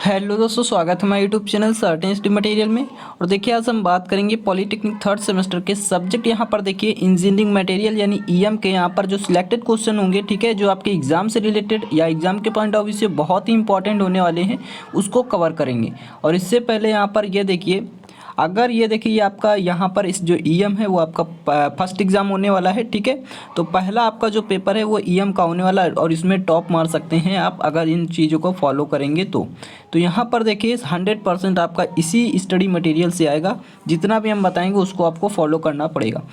Hello दोस्तों, स्वागत है हमारे YouTube channel certain study material में। और देखिए आज हम बात करेंगे पॉलिटेक्निक थर्ड सेमेस्टर के सब्जेक्ट। यहाँ पर देखिए इंजीनियरिंग मटेरियल यानी ईएम के यहाँ पर जो सिलेक्टेड क्वेश्चन होंगे, ठीक है, जो आपके एग्जाम से रिलेटेड या एग्जाम के पॉइंट ऑफ व्यू से बहुत ही इंपॉर्टेंट होने वाले हैं, उसको कवर करेंगे। और इससे पहले यहाँ पर ये देखिए, अगर ये देखिए आपका यहाँ पर इस जो ईएम है वो आपका फर्स्ट एग्ज़ाम होने वाला है, ठीक है। तो पहला आपका जो पेपर है वो ईएम का होने वाला है और इसमें टॉप मार सकते हैं आप अगर इन चीज़ों को फॉलो करेंगे तो यहाँ पर देखिए 100% आपका इसी स्टडी मटेरियल से आएगा। जितना भी हम बताएंगे उसको आपको फॉलो करना पड़ेगा।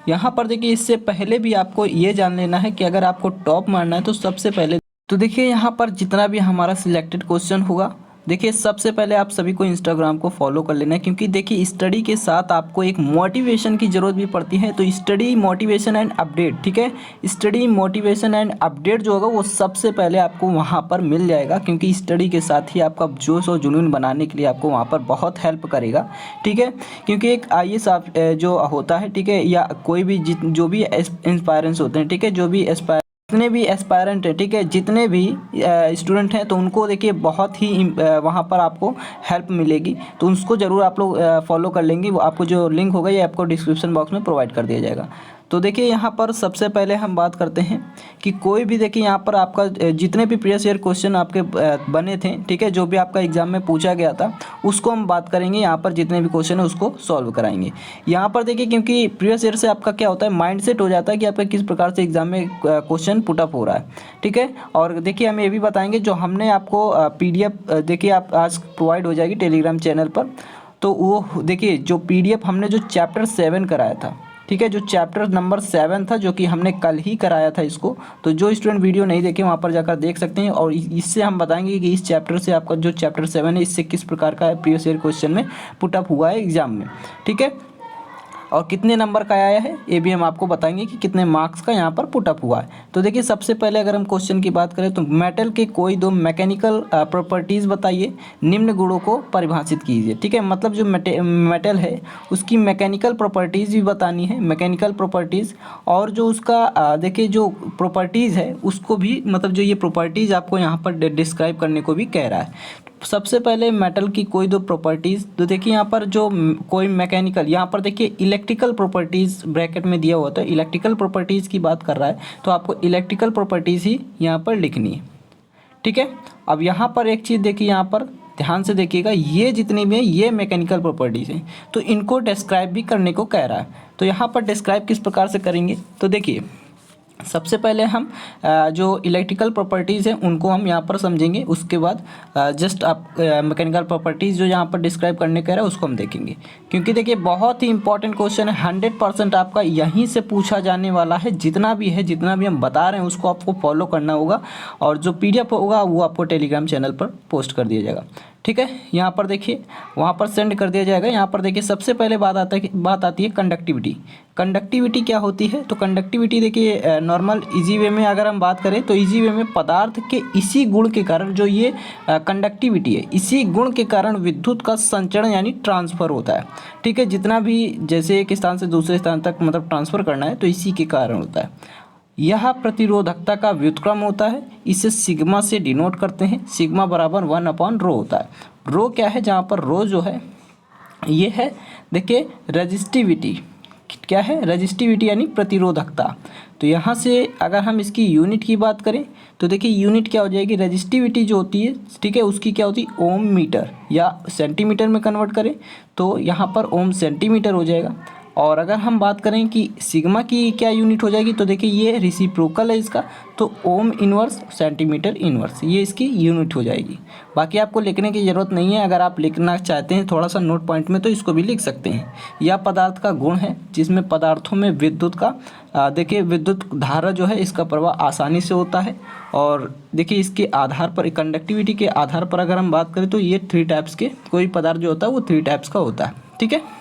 यहाँ पर देखिए इससे पहले भी आपको ये जान लेना है कि अगर आपको टॉप मारना है तो सबसे पहले तो देखिए यहाँ पर जितना भी हमारा सिलेक्टेड क्वेश्चन होगा, देखिए सबसे पहले आप सभी को इंस्टाग्राम को फॉलो कर लेना है, क्योंकि देखिए स्टडी के साथ आपको एक मोटिवेशन की ज़रूरत भी पड़ती है। तो स्टडी मोटिवेशन एंड अपडेट, ठीक है, स्टडी मोटिवेशन एंड अपडेट जो होगा वो सबसे पहले आपको वहाँ पर मिल जाएगा, क्योंकि स्टडी के साथ ही आपका जोश और जुनून बनाने के लिए आपको वहाँ पर बहुत हेल्प करेगा, ठीक है। क्योंकि एक आईएएस जो होता है, ठीक है, या कोई भी जो भी इंस्पायरेंस होते हैं, ठीक है, जो भी जितने भी एस्पायरेंट है, ठीक है, जितने भी स्टूडेंट हैं, तो उनको देखिए बहुत ही वहाँ पर आपको हेल्प मिलेगी। तो उसको ज़रूर आप लोग फॉलो कर लेंगे। वो आपको जो लिंक होगा ये आपको डिस्क्रिप्शन बॉक्स में प्रोवाइड कर दिया जाएगा। तो देखिए यहाँ पर सबसे पहले हम बात करते हैं कि कोई भी देखिए यहाँ पर आपका जितने भी प्रीवियस ईयर क्वेश्चन आपके बने थे, ठीक है, जो भी आपका एग्जाम में पूछा गया था उसको हम बात करेंगे। यहाँ पर जितने भी क्वेश्चन है उसको सॉल्व कराएंगे। यहाँ पर देखिए क्योंकि प्रीवियस ईयर से आपका क्या होता है, माइंड सेट हो जाता है कि आपका किस प्रकार से एग्जाम में क्वेश्चन पुटअप हो रहा है, ठीक है। और देखिए हम ये भी बताएंगे, जो हमने आपको PDF देखिए आप आज प्रोवाइड हो जाएगी टेलीग्राम चैनल पर। तो वो देखिए जो PDF हमने जो चैप्टर 7 कराया था, ठीक है, जो चैप्टर नंबर 7 था, जो कि हमने कल ही कराया था इसको। तो जो स्टूडेंट वीडियो नहीं देखे वहाँ पर जाकर देख सकते हैं। और इससे हम बताएंगे कि इस चैप्टर से आपका जो चैप्टर 7 है इससे किस प्रकार का प्रीवियस ईयर क्वेश्चन में पुटअप हुआ है एग्जाम में, ठीक है, और कितने नंबर का आया है ये भी हम आपको बताएंगे कि कितने मार्क्स का यहाँ पर पुटअप हुआ है। तो देखिए सबसे पहले अगर हम क्वेश्चन की बात करें तो मेटल के कोई दो मैकेनिकल प्रॉपर्टीज़ बताइए, निम्न गुणों को परिभाषित कीजिए, ठीक है। मतलब जो मेटल है उसकी मैकेनिकल प्रॉपर्टीज़ भी बतानी है, मैकेनिकल प्रॉपर्टीज़, और जो उसका देखिए जो प्रॉपर्टीज़ है उसको भी, मतलब जो ये प्रॉपर्टीज़ आपको यहाँ पर डिस्क्राइब करने को भी कह रहा है। सबसे पहले मेटल की कोई दो प्रॉपर्टीज़, तो देखिए यहाँ पर जो कोई मैकेनिकल, यहाँ पर देखिए इलेक्ट्रिकल प्रॉपर्टीज़ ब्रैकेट में दिया हुआ था, इलेक्ट्रिकल प्रॉपर्टीज़ की बात कर रहा है, तो आपको इलेक्ट्रिकल प्रॉपर्टीज़ ही यहाँ पर लिखनी है, ठीक है। अब यहाँ पर एक चीज़ देखिए, यहाँ पर ध्यान से देखिएगा, ये जितनी भी ये मैकेनिकल प्रॉपर्टीज़ हैं तो इनको डिस्क्राइब भी करने को कह रहा है। तो यहाँ पर डिस्क्राइब किस प्रकार से करेंगे, तो देखिए सबसे पहले हम जो इलेक्ट्रिकल प्रॉपर्टीज़ हैं उनको हम यहाँ पर समझेंगे। उसके बाद जस्ट आप मैकेनिकल प्रॉपर्टीज़ जो यहाँ पर डिस्क्राइब करने कह रहा है उसको हम देखेंगे, क्योंकि देखिए बहुत ही इंपॉर्टेंट क्वेश्चन है, 100% आपका यहीं से पूछा जाने वाला है। जितना भी है, जितना भी हम बता रहे हैं उसको आपको फॉलो करना होगा, और जो PDF होगा वो आपको टेलीग्राम चैनल पर पोस्ट कर दिया जाएगा, ठीक है। यहाँ पर देखिए वहाँ पर सेंड कर दिया जाएगा। यहाँ पर देखिए सबसे पहले बात आती है कंडक्टिविटी। कंडक्टिविटी क्या होती है, तो कंडक्टिविटी देखिए नॉर्मल इजी वे में अगर हम बात करें तो इजी वे में पदार्थ के इसी गुण के कारण, जो ये कंडक्टिविटी है, इसी गुण के कारण विद्युत का संचरण यानी ट्रांसफ़र होता है, ठीक है। जितना भी जैसे एक स्थान से दूसरे स्थान तक मतलब ट्रांसफ़र करना है तो इसी के कारण होता है। यह प्रतिरोधकता का व्युत्क्रम होता है, इसे सिग्मा से डिनोट करते हैं। सिग्मा बराबर 1/ρ होता है। रो क्या है, जहाँ पर रो जो है ये है देखिए रेजिस्टिविटी, क्या है, रेजिस्टिविटी यानी प्रतिरोधकता। तो यहाँ से अगर हम इसकी यूनिट की बात करें तो देखिए यूनिट क्या हो जाएगी, रेजिस्टिविटी जो होती है, ठीक है, उसकी क्या होती है ओम मीटर, या सेंटीमीटर में कन्वर्ट करें तो यहाँ पर ओम सेंटीमीटर हो जाएगा। और अगर हम बात करें कि सिग्मा की क्या यूनिट हो जाएगी, तो देखिए ये रेसिप्रोकल है इसका, तो ओम इनवर्स सेंटीमीटर इनवर्स ये इसकी यूनिट हो जाएगी। बाकी आपको लिखने की ज़रूरत नहीं है। अगर आप लिखना चाहते हैं थोड़ा सा नोट पॉइंट में तो इसको भी लिख सकते हैं। यह पदार्थ का गुण है जिसमें पदार्थों में विद्युत का देखिए विद्युत धारा जो है इसका प्रवाह आसानी से होता है। और देखिए इसके आधार पर, कंडक्टिविटी के आधार पर अगर हम बात करें तो ये 3 टाइप्स के, कोई पदार्थ जो होता है वो 3 टाइप्स का होता है, ठीक है।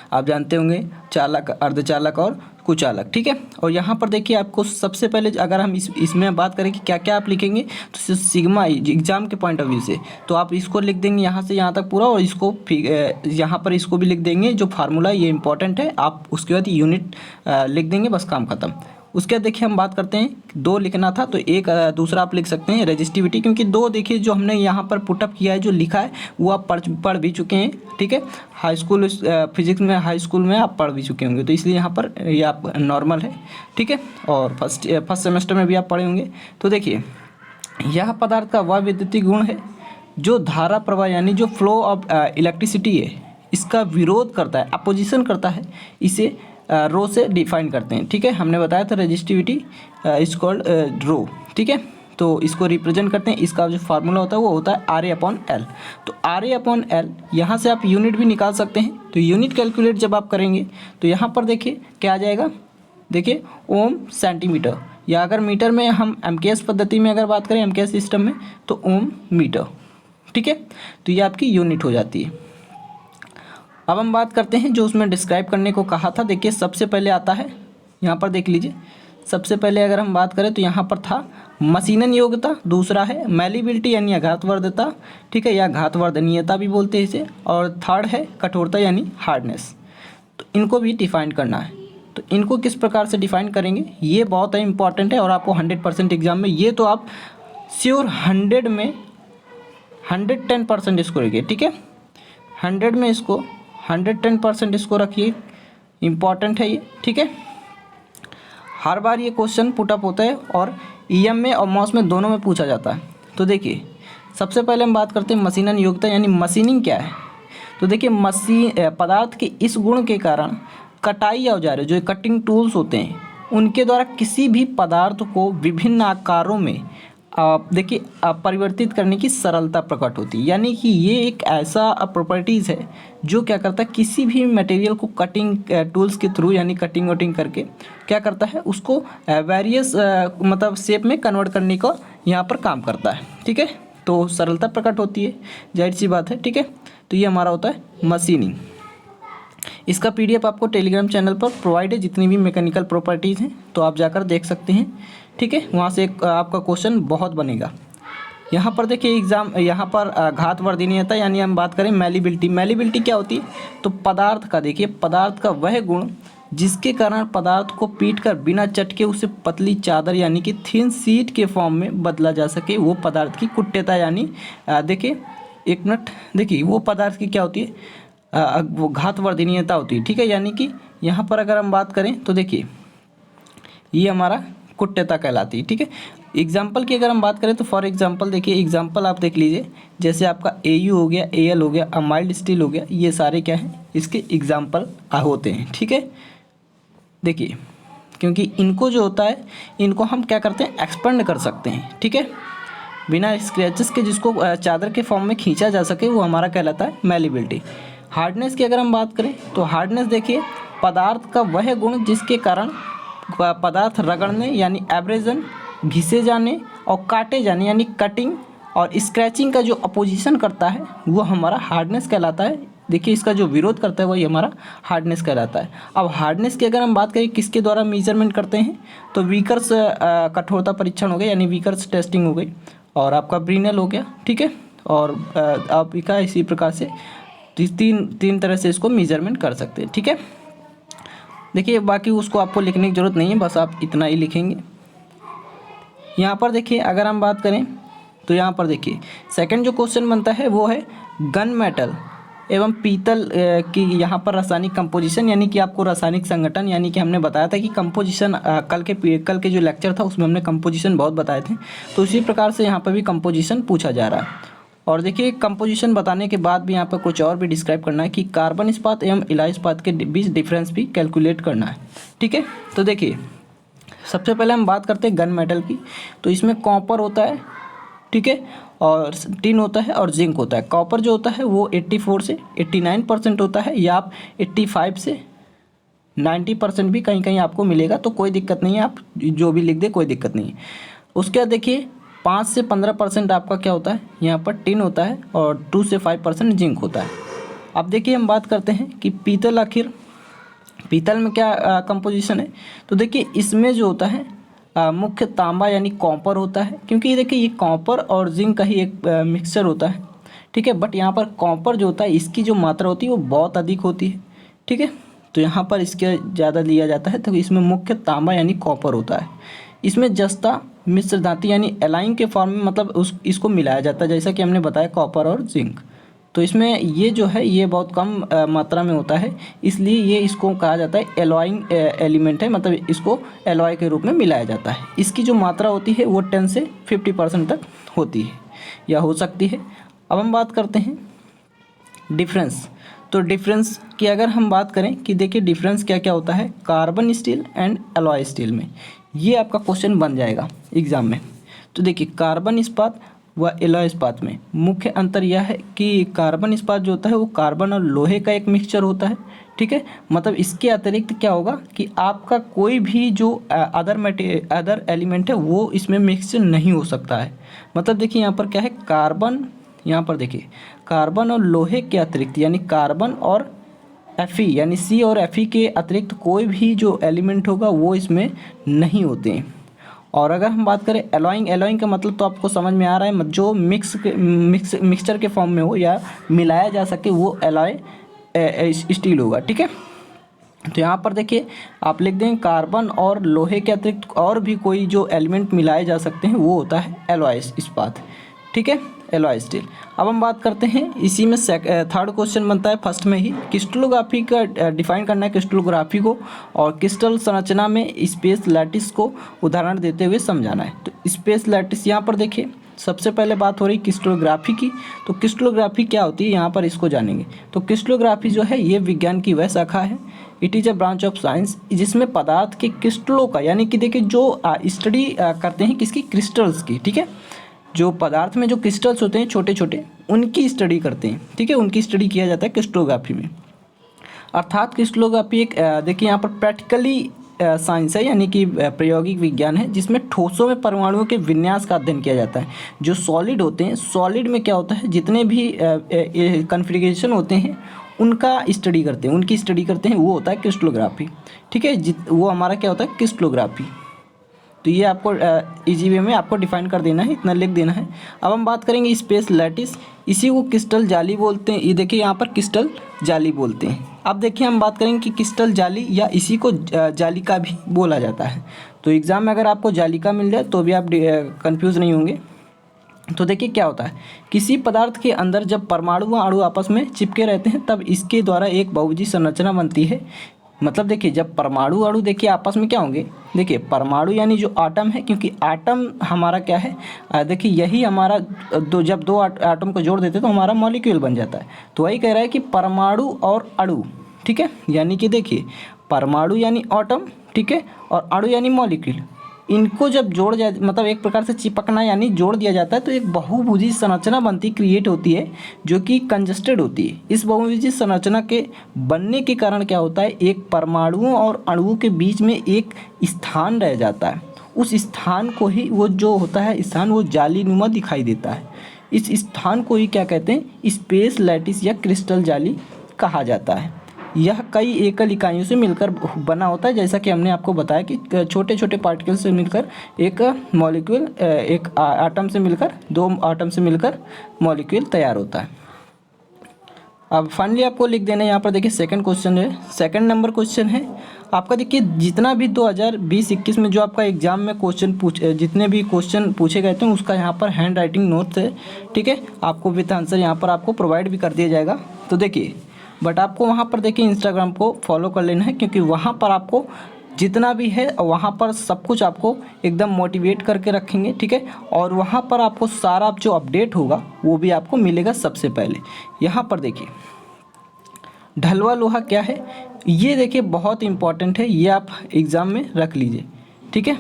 आप जानते होंगे चालक, अर्धचालक और कुचालक, ठीक है। और यहाँ पर देखिए आपको सबसे पहले अगर हम इसमें बात करें कि क्या क्या आप लिखेंगे, तो सिग्मा एग्जाम के पॉइंट ऑफ व्यू से तो आप इसको लिख देंगे यहाँ से यहाँ तक पूरा, और इसको यहाँ पर इसको भी लिख देंगे। जो फार्मूला ये इंपॉर्टेंट है, आप उसके बाद यूनिट लिख देंगे, बस काम खत्म। उसके बाद देखिए हम बात करते हैं 2 लिखना था तो एक दूसरा आप लिख सकते हैं रेजिस्टिविटी, क्योंकि 2 देखिए जो हमने यहाँ पर पुटअप किया है, जो लिखा है वो आप पढ़ भी चुके हैं, ठीक है। हाई स्कूल फिजिक्स में हाई स्कूल में आप पढ़ भी चुके होंगे, तो इसलिए यहाँ पर ये आप नॉर्मल है, ठीक है। और फर्स्ट सेमेस्टर में भी आप पढ़े होंगे। तो देखिए यह पदार्थ का वह विद्युतीय गुण है जो धारा प्रवाह यानी जो फ्लो ऑफ इलेक्ट्रिसिटी है इसका विरोध करता है, अपोजिशन करता है। इसे रो से डिफाइन करते हैं, ठीक है। हमने बताया था रेजिस्टिविटी इज कॉल्ड रो, ठीक है। तो इसको रिप्रेजेंट करते हैं, इसका जो फार्मूला होता है वो होता है RA/L। तो RA/L यहाँ से आप यूनिट भी निकाल सकते हैं। तो यूनिट कैलकुलेट जब आप करेंगे तो यहाँ पर देखिए क्या आ जाएगा, देखिए ओम सेंटीमीटर, या अगर मीटर में हम MKS पद्धति में अगर बात करें MKS सिस्टम में तो ओम मीटर, ठीक है। तो ये आपकी यूनिट हो जाती है। अब हम बात करते हैं जो उसमें डिस्क्राइब करने को कहा था। देखिए सबसे पहले आता है, यहाँ पर देख लीजिए, सबसे पहले अगर हम बात करें तो यहाँ पर था मशीनन योग्यता, दूसरा है मैलिबिलिटी यानी आघातवर्धता, ठीक है, या घातवर्धनीयता भी बोलते हैं इसे, और थर्ड है कठोरता यानी हार्डनेस। तो इनको भी डिफाइन करना है। तो इनको किस प्रकार से डिफाइन करेंगे ये बहुत ही इंपॉर्टेंट है, और आपको 100% एग्जाम में ये तो आप श्योर 100 में 110% इसको रखिए, ठीक है। 100 में इसको 110% इसको रखिए, इम्पॉर्टेंट है ये, ठीक है। हर बार ये क्वेश्चन पुटअप होता है और EM में और मॉस में दोनों में पूछा जाता है। तो देखिए सबसे पहले हम बात करते हैं मशीनन योग्यता यानी मशीनिंग क्या है। तो देखिए पदार्थ के इस गुण के कारण कटाई औजार जो कटिंग टूल्स होते हैं उनके द्वारा किसी भी पदार्थ को विभिन्न आकारों में देखिए परिवर्तित करने की सरलता प्रकट होती है। यानी कि ये एक ऐसा प्रॉपर्टीज़ है जो क्या करता है, किसी भी मटेरियल को कटिंग टूल्स के थ्रू यानी कटिंग वटिंग करके क्या करता है, उसको वेरियस मतलब शेप में कन्वर्ट करने का यहाँ पर काम करता है, ठीक है। तो सरलता प्रकट होती है, जाहिर सी बात है, ठीक है। तो ये हमारा होता है मशीनिंग। इसका PDF आपको टेलीग्राम चैनल पर प्रोवाइड है, जितनी भी मैकेनिकल प्रॉपर्टीज़ हैं तो आप जाकर देख सकते हैं, ठीक है। वहाँ से एक आपका क्वेश्चन बहुत बनेगा। यहाँ पर देखिए एग्जाम, यहाँ पर घातवर्धनीयता यानी हम बात करें मैलिबिलिटी। मैलिबिलिटी क्या होती है, तो पदार्थ का देखिए पदार्थ का वह गुण जिसके कारण पदार्थ को पीट कर बिना चटके उसे पतली चादर यानी कि थिन सीट के फॉर्म में बदला जा सके, वो पदार्थ की कुट्यता यानी देखिए एक मिनट, देखिए वो पदार्थ की क्या होती है, वो घातवर्धनीयता होती है, ठीक है। यानी कि यहाँ पर अगर हम बात करें तो देखिए ये हमारा कुट्यता कहलाती है, ठीक है। एग्जाम्पल की अगर हम बात करें तो फॉर एग्जाम्पल देखिए, एग्जाम्पल आप देख लीजिए, जैसे आपका AU हो गया, AL हो गया, माइल्ड स्टील हो गया, ये सारे क्या हैं, इसके एग्जाम्पल होते हैं, ठीक है। देखिए क्योंकि इनको जो होता है इनको हम क्या करते हैं, एक्सपेंड कर सकते हैं, ठीक है, बिना स्क्रैचेस के, जिसको चादर के फॉर्म में खींचा जा सके, वो हमारा कहलाता है मैलिबिलिटी। हार्डनेस की अगर हम बात करें तो हार्डनेस देखिए पदार्थ का वह गुण जिसके कारण पदार्थ रगड़ने यानी एब्रेजन, घिसे जाने और काटे जाने यानी कटिंग और स्क्रैचिंग का जो अपोजिशन करता है वो हमारा हार्डनेस कहलाता है। देखिए इसका जो विरोध करता है वही हमारा हार्डनेस कहलाता है। अब हार्डनेस की अगर हम बात करें किसके द्वारा मेजरमेंट करते हैं, तो वीकर्स कठोरता परीक्षण हो गया यानी वीकर्स टेस्टिंग हो गई, और आपका ब्रीनेल हो गया, ठीक है। और आपका इसी प्रकार से तीन तरह से इसको मेजरमेंट कर सकते हैं, ठीक है। देखिए बाकी उसको आपको लिखने की ज़रूरत नहीं है, बस आप इतना ही लिखेंगे। यहाँ पर देखिए अगर हम बात करें तो यहाँ पर देखिए सेकंड जो क्वेश्चन बनता है वो है गन मेटल एवं पीतल की यहाँ पर रासायनिक कंपोजिशन, यानी कि आपको रासायनिक संगठन, यानी कि हमने बताया था कि कंपोजिशन कल के जो लेक्चर था उसमें हमने कंपोजिशन बहुत बताए थे, तो उसी प्रकार से यहाँ पर भी कंपोजिशन पूछा जा रहा है। और देखिए कंपोजिशन बताने के बाद भी यहाँ पर कुछ और भी डिस्क्राइब करना है कि कार्बन इस्पात एवं इलाय इस्पात के बीच डिफरेंस भी कैलकुलेट करना है, ठीक है। तो देखिए सबसे पहले हम बात करते हैं गन मेटल की। तो इसमें कॉपर होता है, ठीक है, और टिन होता है और जिंक होता है। कॉपर जो होता है वो 84 से 89% होता है, या आप 85 से 90% भी कहीं कहीं आपको मिलेगा, तो कोई दिक्कत नहीं है, आप जो भी लिख दे कोई दिक्कत नहीं है। उसके बाद देखिए 5 से 15% आपका क्या होता है, यहाँ पर टिन होता है, और 2 से 5% जिंक होता है। अब देखिए हम बात करते हैं कि पीतल, आखिर पीतल में क्या कंपोजिशन है। तो देखिए इसमें जो होता है मुख्य तांबा यानी कॉपर होता है, क्योंकि ये देखिए ये कॉपर और जिंक का ही एक मिक्सचर होता है, ठीक है। बट यहाँ पर कॉपर जो होता है इसकी जो मात्रा होती है वो बहुत अधिक होती है, ठीक है। तो यहाँ पर इसके ज़्यादा लिया जाता है। तो इसमें मुख्य तांबा यानी कॉपर होता है। इसमें जस्ता मिश्र धातु यानी एलाइन के फॉर्म में मतलब इसको मिलाया जाता है, जैसा कि हमने बताया कॉपर और जिंक। तो इसमें ये जो है ये बहुत कम मात्रा में होता है, इसलिए ये इसको कहा जाता है एलॉइंग एलिमेंट है, मतलब इसको एलॉय के रूप में मिलाया जाता है। इसकी जो मात्रा होती है वो 10 से 50% तक होती है या हो सकती है। अब हम बात करते हैं डिफरेंस। तो डिफरेंस की अगर हम बात करें कि देखिए डिफरेंस क्या क्या होता है carbon steel and alloy steel में, ये आपका क्वेश्चन बन जाएगा एग्जाम में। तो देखिए कार्बन इस्पात व एलॉय इस्पात में मुख्य अंतर यह है कि कार्बन इस्पात जो होता है वो कार्बन और लोहे का एक मिक्सचर होता है, ठीक है। मतलब इसके अतिरिक्त क्या होगा कि आपका कोई भी जो अदर एलिमेंट है वो इसमें मिक्स नहीं हो सकता है। मतलब देखिए यहाँ पर क्या है कार्बन, यहाँ पर देखिए कार्बन और लोहे के अतिरिक्त यानी कार्बन और Fe यानी सी और Fe के अतिरिक्त कोई भी जो एलिमेंट होगा वो इसमें नहीं होते हैं। और अगर हम बात करें एलॉइंग का मतलब तो आपको समझ में आ रहा है, जो मिक्सचर के फॉर्म में हो या मिलाया जा सके वो एलॉय स्टील होगा, ठीक है। तो यहाँ पर देखिए आप लिख दें कार्बन और लोहे के अतिरिक्त और भी कोई जो एलिमेंट मिलाए जा सकते हैं वो होता है एलॉय इस्पात, ठीक है, एलॉय स्टील। अब हम बात करते हैं इसी में थर्ड क्वेश्चन बनता है फर्स्ट में ही, क्रिस्टलोग्राफी का डिफाइन करना है क्रिस्टलोग्राफी को, और क्रिस्टल संरचना में स्पेस लैटिस को उदाहरण देते हुए समझाना है। तो स्पेस लैटिस यहाँ पर देखिए सबसे पहले बात हो रही क्रिस्टलोग्राफी की। तो क्रिस्टलोग्राफी क्या होती है यहाँ पर इसको जानेंगे। तो क्रिस्टलोग्राफी जो है ये विज्ञान की वह शाखा है, it is a branch of science, जिसमें पदार्थ के क्रिस्टलों का यानी कि देखिए जो स्टडी करते हैं किसकी, क्रिस्टल्स की, ठीक है। जो पदार्थ में जो क्रिस्टल्स होते हैं छोटे छोटे उनकी स्टडी करते हैं, ठीक है, उनकी स्टडी किया जाता है क्रिस्टलोग्राफी में। अर्थात क्रिस्टलोग्राफी एक देखिए यहाँ पर प्रैक्टिकली साइंस है यानी कि प्रायोगिक विज्ञान है, जिसमें ठोसों में परमाणुओं के विन्यास का अध्ययन किया जाता है। जो सॉलिड होते हैं, सॉलिड में क्या होता है जितने भी कॉन्फ़िगरेशन होते हैं उनका स्टडी करते हैं, उनकी स्टडी करते हैं, वो होता है क्रिस्टलोग्राफी, ठीक है। वो हमारा क्या होता है क्रिस्टलोग्राफी। तो ये आपको इजी वे में आपको डिफाइन कर देना है, इतना लिख देना है। अब हम बात करेंगे स्पेस लैटिस, इसी को क्रिस्टल जाली बोलते हैं। ये देखिए यहाँ पर क्रिस्टल जाली बोलते हैं। अब देखिए हम बात करेंगे कि क्रिस्टल जाली या इसी को जालिका भी बोला जाता है। तो एग्ज़ाम में अगर आपको जालिका मिल जाए तो भी आप कंफ्यूज नहीं होंगे। तो देखिए क्या होता है, किसी पदार्थ के अंदर जब परमाणु व अणु आपस में चिपके रहते हैं तब इसके द्वारा एक बहुभुजी संरचना बनती है। मतलब देखिए जब परमाणु अणु देखिए आपस में क्या होंगे, देखिए परमाणु यानी जो आटम है, क्योंकि आटम हमारा क्या है, देखिए यही हमारा जब दो आटम को जोड़ देते तो हमारा मॉलिक्यूल बन जाता है। तो वही कह रहा है कि परमाणु और अणु, ठीक है, यानी कि देखिए परमाणु यानी आटम, ठीक है, और अणु यानी मॉलिक्यूल, इनको जब जोड़ जाए मतलब एक प्रकार से चिपकना यानी जोड़ दिया जाता है तो एक बहुभुजी संरचना बनती क्रिएट होती है जो कि कंजस्टेड होती है। इस बहुभुजी संरचना के बनने के कारण क्या होता है, एक परमाणुओं और अणुओं के बीच में एक स्थान रह जाता है। उस स्थान को ही वो जो होता है स्थान वो जालीनुमा दिखाई देता है। इस स्थान को ही क्या कहते हैं, स्पेस लैटिस या क्रिस्टल जाली कहा जाता है। यह कई एकल इकाइयों से मिलकर बना होता है, जैसा कि हमने आपको बताया कि छोटे छोटे पार्टिकल से मिलकर एक मॉलिक्यूल, एक आटम से मिलकर, दो आटम से मिलकर मॉलिक्यूल तैयार होता है। अब फाइनली आपको लिख देना है यहाँ पर देखिए सेकंड क्वेश्चन है, सेकंड नंबर क्वेश्चन है आपका। देखिए जितना भी 2020-21 में जो आपका एग्जाम में जितने भी क्वेश्चन पूछे गए थे उसका यहाँ पर हैंड राइटिंग नोट्स है, ठीक है, आपको विद आंसर यहाँ पर आपको प्रोवाइड भी कर दिया जाएगा। तो देखिए बट आपको वहाँ पर देखिए इंस्टाग्राम को फॉलो कर लेना है, क्योंकि वहाँ पर आपको जितना भी है वहाँ पर सब कुछ आपको एकदम मोटिवेट करके रखेंगे, ठीक है, और वहाँ पर आपको सारा जो अपडेट होगा वो भी आपको मिलेगा सबसे पहले। यहाँ पर देखिए ढलवा लोहा क्या है, ये देखिए बहुत इंपॉर्टेंट है, ये आप एग्ज़ाम में रख लीजिए, ठीक है।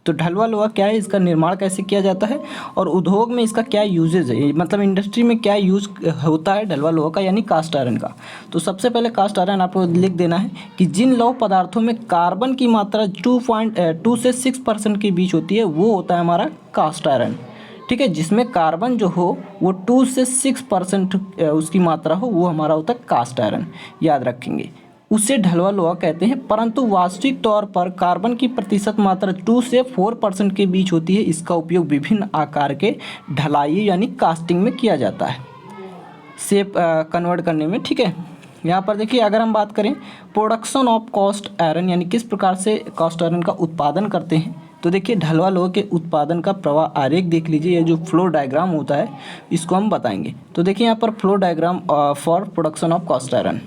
तो ढलवा लोहा क्या है, इसका निर्माण कैसे किया जाता है और उद्योग में इसका क्या यूजेज है, मतलब इंडस्ट्री में क्या यूज़ होता है ढलवा लोहा का यानी कास्ट आयरन का। तो सबसे पहले कास्ट आयरन आपको लिख देना है कि जिन लौह पदार्थों में कार्बन की मात्रा 2.2 से 6% के बीच होती है वो होता है हमारा कास्ट आयरन, ठीक है। जिसमें कार्बन जो हो वो 2 से 6% उसकी मात्रा हो वो हमारा होता है कास्ट आयरन, याद रखेंगे, उसे ढलवा लोहा कहते हैं। परंतु वास्तविक तौर पर कार्बन की प्रतिशत मात्रा 2 से 4% के बीच होती है। इसका उपयोग विभिन्न आकार के ढलाई यानी कास्टिंग में किया जाता है, शेप कन्वर्ट करने में, ठीक है। यहाँ पर देखिए अगर हम बात करें प्रोडक्शन ऑफ कास्ट आयरन यानी किस प्रकार से कास्ट आयरन का उत्पादन करते हैं, तो देखिए ढलवा लोहे के उत्पादन का प्रवाह आरेख देख लीजिए, ये जो फ्लो डायग्राम होता है इसको हम बताएंगे। तो देखिए यहाँ पर flow diagram for production of cast iron.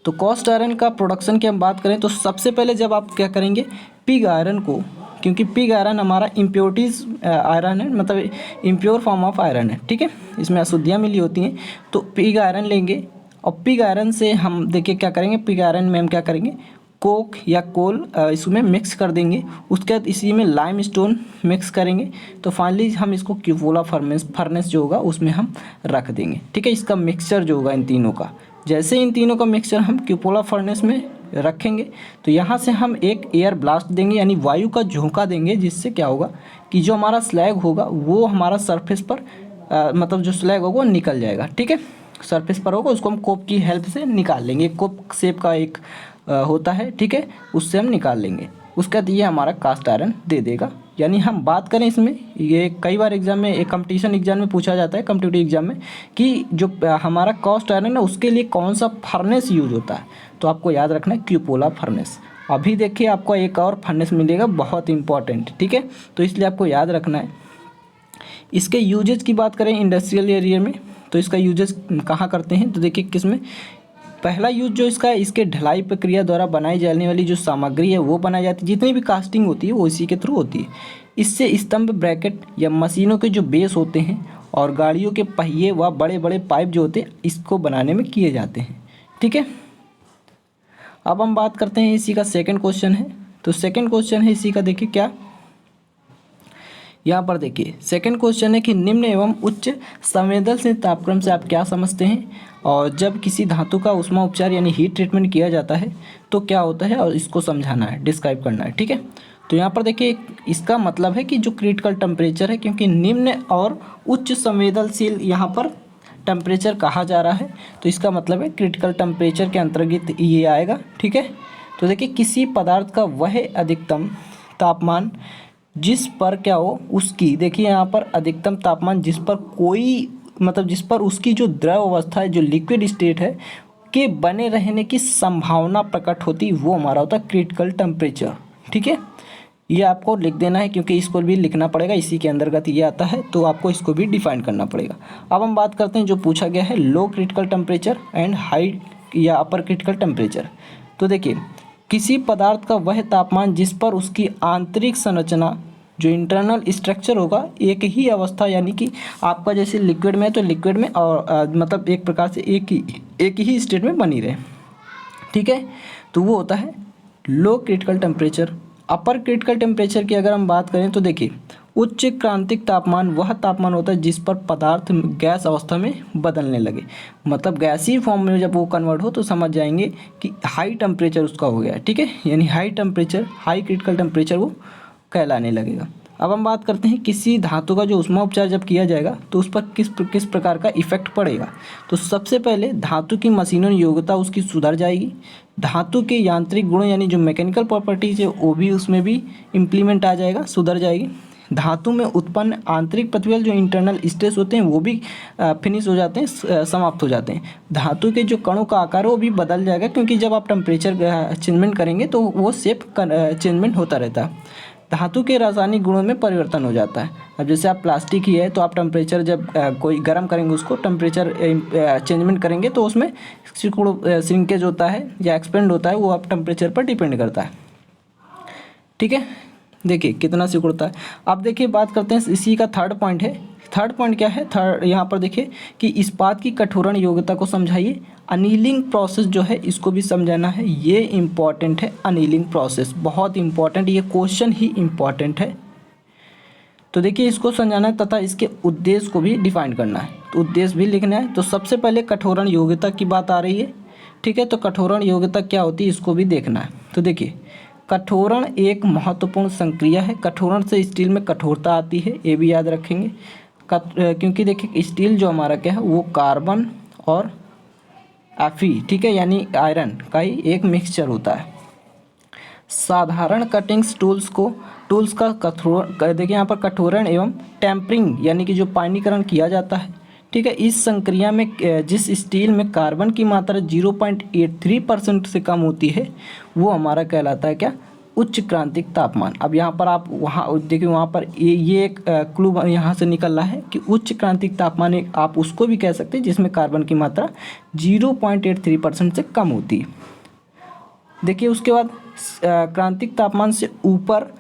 तो कास्ट आयरन का प्रोडक्शन की हम बात करें तो सबसे पहले जब आप क्या करेंगे, पिग आयरन को, क्योंकि पिग आयरन हमारा इम्प्योरिटीज़ आयरन है, मतलब इम्प्योर फॉर्म ऑफ आयरन है, ठीक है, इसमें अशुद्धियाँ मिली होती हैं। तो पिग आयरन लेंगे और पिग आयरन से हम देखिए क्या करेंगे, पिग आयरन में हम क्या करेंगे, कोक या कोल इसमें मिक्स कर देंगे, उसके बाद इसी में लाइम स्टोन मिक्स करेंगे, तो फाइनली हम इसको क्यूपोला फर्नेस जो होगा उसमें हम रख देंगे, ठीक है। इसका मिक्सचर जो होगा इन तीनों का, जैसे इन तीनों का मिक्सचर हम क्यूपोला फर्नेस में रखेंगे तो यहाँ से हम एक एयर ब्लास्ट देंगे यानी वायु का झोंका देंगे, जिससे क्या होगा कि जो हमारा स्लैग होगा वो हमारा सरफेस पर मतलब जो स्लैग होगा वो निकल जाएगा, ठीक है, सरफेस पर होगा, उसको हम कोप की हेल्प से निकाल लेंगे। कोप शेप का एक होता है, ठीक है, उससे हम निकाल लेंगे। उसके बाद ये हमारा कास्ट आयरन दे देगा। यानी हम बात करें इसमें, ये कई बार एग्जाम में, एक कंपटीशन एग्जाम में पूछा जाता है, कॉम्पिटिटिव एग्जाम में, कि जो हमारा कास्ट आयरन है उसके लिए कौन सा फर्नेस यूज होता है, तो आपको याद रखना है क्यूपोला फर्नेस। अभी देखिए आपको एक और फर्नेस मिलेगा बहुत इंपॉर्टेंट, ठीक है, तो इसलिए आपको याद रखना है। इसके यूजेज की बात करें इंडस्ट्रियल एरिया में, तो इसका यूजेज कहाँ करते हैं, तो देखिए किसमें, पहला यूज जो इसका है, इसके ढलाई प्रक्रिया द्वारा बनाई जाने वाली जो सामग्री है वो बनाई जाती है, जितनी भी कास्टिंग होती है वो इसी के थ्रू होती है। इससे स्तंभ, ब्रैकेट या मशीनों के जो बेस होते हैं और गाड़ियों के पहिए व बड़े बड़े पाइप जो होते हैं इसको बनाने में किए जाते हैं, ठीक है। अब हम बात करते हैं इसी का सेकंड क्वेश्चन है, तो सेकंड क्वेश्चन है इसी का, देखिए क्या यहाँ पर देखिए सेकंड क्वेश्चन है कि निम्न एवं उच्च संवेदनशील तापक्रम से आप क्या समझते हैं, और जब किसी धातु का ऊष्मा उपचार यानी हीट ट्रीटमेंट किया जाता है तो क्या होता है, और इसको समझाना है, डिस्क्राइब करना है, ठीक है। तो यहाँ पर देखिए इसका मतलब है कि जो क्रिटिकल टेम्परेचर है, क्योंकि निम्न और उच्च संवेदनशील यहाँ पर टेम्परेचर कहा जा रहा है, तो इसका मतलब है क्रिटिकल टेम्परेचर के अंतर्गत ये आएगा, ठीक है। तो देखिए किसी पदार्थ का वह अधिकतम तापमान जिस पर क्या हो उसकी, देखिए यहाँ पर अधिकतम तापमान जिस पर कोई, मतलब जिस पर उसकी जो द्रव अवस्था है, जो लिक्विड स्टेट है के बने रहने की संभावना प्रकट होती, वो हमारा होता है क्रिटिकल टेम्परेचर, ठीक है। ये आपको लिख देना है क्योंकि इसको भी लिखना पड़ेगा, इसी के अंतर्गत ये आता है, तो आपको इसको भी डिफाइन करना पड़ेगा। अब हम बात करते हैं जो पूछा गया है, low critical temperature and high या अपर क्रिटिकल टेम्परेचर। तो देखिए किसी पदार्थ का वह तापमान जिस पर उसकी आंतरिक संरचना, जो इंटरनल स्ट्रक्चर होगा, एक ही अवस्था, यानी कि आपका जैसे लिक्विड में है तो लिक्विड में और मतलब एक प्रकार से एक ही स्टेट में बनी रहे, ठीक है, तो वो होता है low critical temperature. Upper critical temperature की अगर हम बात करें तो देखिए उच्च क्रांतिक तापमान वह तापमान होता है जिस पर पदार्थ गैस अवस्था में बदलने लगे, मतलब गैसीय फॉर्म में जब वो कन्वर्ट हो तो समझ जाएंगे कि हाई टेम्परेचर उसका हो गया, ठीक है, यानी high temperature, high critical temperature वो कहलाने लगेगा। अब हम बात करते हैं किसी धातु का जो ऊष्मा उपचार जब किया जाएगा तो उस पर किस प्रकार का इफेक्ट पड़ेगा। तो सबसे पहले धातु की मशीनों योग्यता उसकी सुधर जाएगी, धातु के यांत्रिक गुण यानी जो मैकेनिकल प्रॉपर्टीज है वो भी उसमें भी इम्प्लीमेंट आ जाएगा, सुधर जाएगी। धातु में उत्पन्न आंतरिक प्रतिबल जो इंटरनल स्ट्रेस होते हैं वो भी फिनिश हो जाते हैं, समाप्त हो जाते हैं। धातु के जो कणों का आकार वो भी बदल जाएगा, क्योंकि जब आप टेम्परेचर चेंजमेंट करेंगे तो वो शेप चेंजमेंट होता रहता है। धातु के रासायनिक गुणों में परिवर्तन हो जाता है। अब जैसे आप प्लास्टिक ही है तो आप टेम्परेचर जब कोई गर्म करेंगे उसको, टेम्परेचर चेंजमेंट करेंगे तो उसमें श्रिंकेज होता है या एक्सपेंड होता है, वो आप टेम्परेचर पर डिपेंड करता है, ठीक है। देखिए कितना सिकुड़ता है। अब देखिए बात करते हैं इसी का थर्ड पॉइंट है। थर्ड पॉइंट क्या है, थर्ड यहाँ पर देखिए कि इस्पात की कठोरण योग्यता को समझाइए। अनीलिंग प्रोसेस जो है इसको भी समझाना है, ये इम्पॉर्टेंट है। अनीलिंग प्रोसेस बहुत इंपॉर्टेंट, ये क्वेश्चन ही इम्पॉर्टेंट है। तो देखिए इसको समझाना है तथा इसके उद्देश्य को भी डिफाइन करना है, तो उद्देश्य भी लिखना है। तो सबसे पहले कठोरण योग्यता की बात आ रही है, ठीक है। तो कठोरण योग्यता क्या होती है इसको भी देखना है। तो देखिए कठोरण एक महत्वपूर्ण संक्रिया है। कठोरण से स्टील में कठोरता आती है, ये भी याद रखेंगे, क्योंकि देखिए स्टील जो हमारा क्या है वो कार्बन और Fe, ठीक है, यानी आयरन का ही एक मिक्सचर होता है। साधारण कटिंग्स टूल्स का कठोरण, देखिए यहाँ पर कठोरण एवं टेम्परिंग यानी कि जो पानीकरण किया जाता है, ठीक है। इस संक्रिया में जिस स्टील में कार्बन की मात्रा 0.83% से कम होती है वो हमारा कहलाता है क्या, उच्च क्रांतिक तापमान। अब यहाँ पर आप वहाँ देखिए, वहाँ पर ये एक क्लू यहाँ से निकल रहा है कि उच्च क्रांतिक तापमान एक आप उसको भी कह सकते हैं जिसमें कार्बन की मात्रा 0.83% से कम होती है। देखिए उसके बाद क्रांतिक तापमान से ऊपर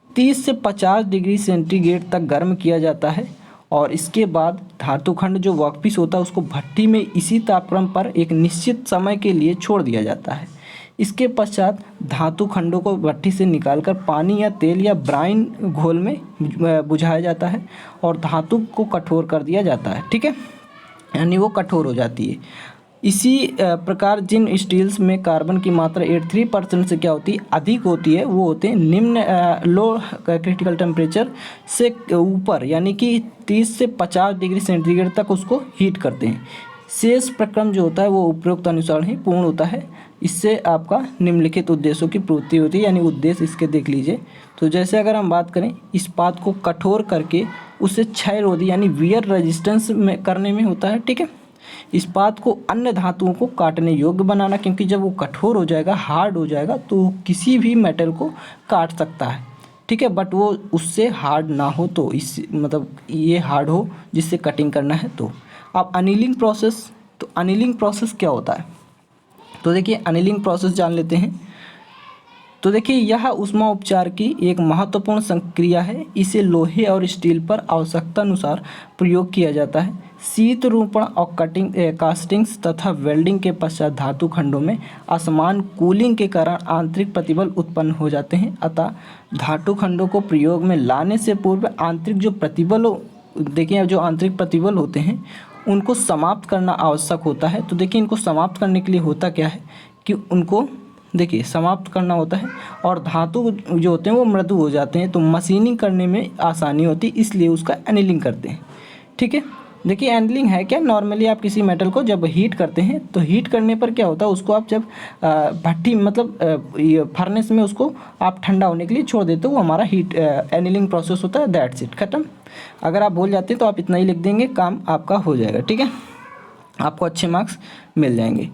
30 से 50 डिग्री सेंटीग्रेड तक गर्म किया जाता है और इसके बाद धातुखंड जो वर्कपीस होता है उसको भट्टी में इसी तापक्रम पर एक निश्चित समय के लिए छोड़ दिया जाता है। इसके पश्चात धातु खंडों को भट्टी से निकालकर पानी या तेल या ब्राइन घोल में बुझाया जाता है और धातु को कठोर कर दिया जाता है। ठीक है, यानी वो कठोर हो जाती है। इसी प्रकार जिन स्टील्स में कार्बन की मात्रा 83% से क्या होती है, अधिक होती है, वो होते हैं निम्न लो क्रिटिकल टेम्परेचर से ऊपर, यानी कि 30 से 50 डिग्री सेंटीग्रेड तक उसको हीट करते हैं। शेष प्रक्रम जो होता है वो उपरोक्त अनुसार ही पूर्ण होता है। इससे आपका निम्नलिखित उद्देश्यों की पूर्ति होती है, यानी उद्देश्य इसके देख लीजिए। तो जैसे अगर हम बात करें, इस्पात को कठोर करके उसे क्षयरोधी यानी वियर रेजिस्टेंस में करने में होता है। ठीक है, इस्पात को अन्य धातुओं को काटने योग्य बनाना, क्योंकि जब वो कठोर हो जाएगा, हार्ड हो जाएगा, तो किसी भी मेटल को काट सकता है। ठीक है, बट वो उससे हार्ड ना हो, तो इस मतलब ये हार्ड हो जिससे कटिंग करना है। तो अब अनिलिंग प्रोसेस, तो अनिलिंग प्रोसेस क्या होता है, तो देखिए अनिलिंग प्रोसेस जान लेते हैं। तो देखिए यह ऊष्मा उपचार की एक महत्वपूर्ण संक्रिया है। इसे लोहे और स्टील पर आवश्यकता अनुसार प्रयोग किया जाता है। शीत रूपण और कास्टिंग्स तथा वेल्डिंग के पश्चात धातु खंडों में असमान कूलिंग के कारण आंतरिक प्रतिबल उत्पन्न हो जाते हैं। अतः धातु खंडों को प्रयोग में लाने से पूर्व आंतरिक जो प्रतिबल, देखिए जो आंतरिक प्रतिबल होते हैं उनको समाप्त करना आवश्यक होता है। तो देखिए इनको समाप्त करने के लिए होता क्या है कि उनको देखिए समाप्त करना होता है और धातु जो होते हैं वो मृदु हो जाते हैं, तो मशीनिंग करने में आसानी होती है, इसलिए उसका एनिलिंग करते हैं। ठीक है, देखिए एनिलिंग है क्या, नॉर्मली आप किसी मेटल को जब हीट करते हैं तो हीट करने पर क्या होता है, उसको आप जब भट्टी मतलब ये फर्नेस में उसको आप ठंडा होने के लिए छोड़ देते हो, वो हमारा हीट एनिलिंग प्रोसेस होता है। दैट्स इट, खत्म। अगर आप भूल जाते हैं तो आप इतना ही लिख देंगे, काम आपका हो जाएगा। ठीक है, आपको अच्छे मार्क्स मिल जाएंगे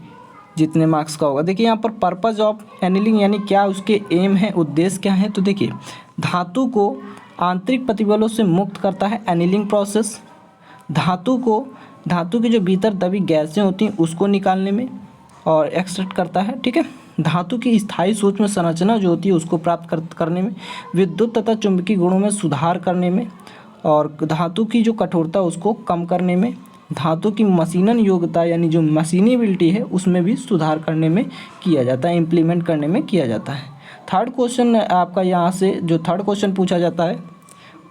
जितने मार्क्स का होगा। देखिए यहाँ पर पर्पज़ ऑफ एनिलिंग यानी क्या उसके एम है, उद्देश्य क्या है। तो देखिए धातु को आंतरिक प्रतिबलों से मुक्त करता है एनिलिंग प्रोसेस। धातु के जो भीतर दबी गैसें होती हैं उसको निकालने में और एक्सट्रैक्ट करता है। ठीक है, धातु की स्थायी सूक्ष्म संरचना जो होती है उसको प्राप्त करने में, विद्युत तथा चुंबकीय गुणों में सुधार करने में, और धातु की जो कठोरता उसको कम करने में, धातु की मशीनन योग्यता यानी जो मशीनेबिलिटी है उसमें भी सुधार करने में किया जाता है, इम्प्लीमेंट करने में किया जाता है। थर्ड क्वेश्चन आपका यहाँ से जो थर्ड क्वेश्चन पूछा जाता है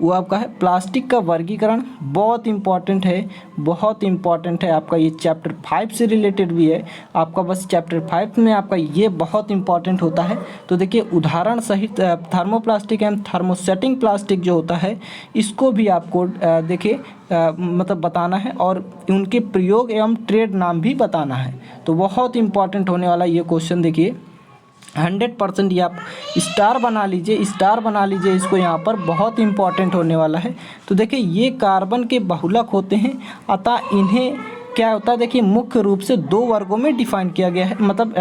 वो आपका है प्लास्टिक का वर्गीकरण। बहुत इंपॉर्टेंट है, बहुत इंपॉर्टेंट है आपका, ये चैप्टर 5 से रिलेटेड भी है आपका, बस चैप्टर 5 में आपका ये बहुत इंपॉर्टेंट होता है। तो देखिए उदाहरण सहित थर्मोप्लास्टिक एंड थर्मोसेटिंग प्लास्टिक जो होता है इसको भी आपको देखिए मतलब बताना है और उनके प्रयोग एवं ट्रेड नाम भी बताना है। तो बहुत इंपॉर्टेंट होने वाला ये क्वेश्चन, देखिए 100% ये आप स्टार बना लीजिए इसको, यहाँ पर बहुत इंपॉर्टेंट होने वाला है। तो देखिए ये कार्बन के बहुलक होते हैं, अतः इन्हें क्या होता है, देखिए मुख्य रूप से दो वर्गों में डिफाइन किया गया है, मतलब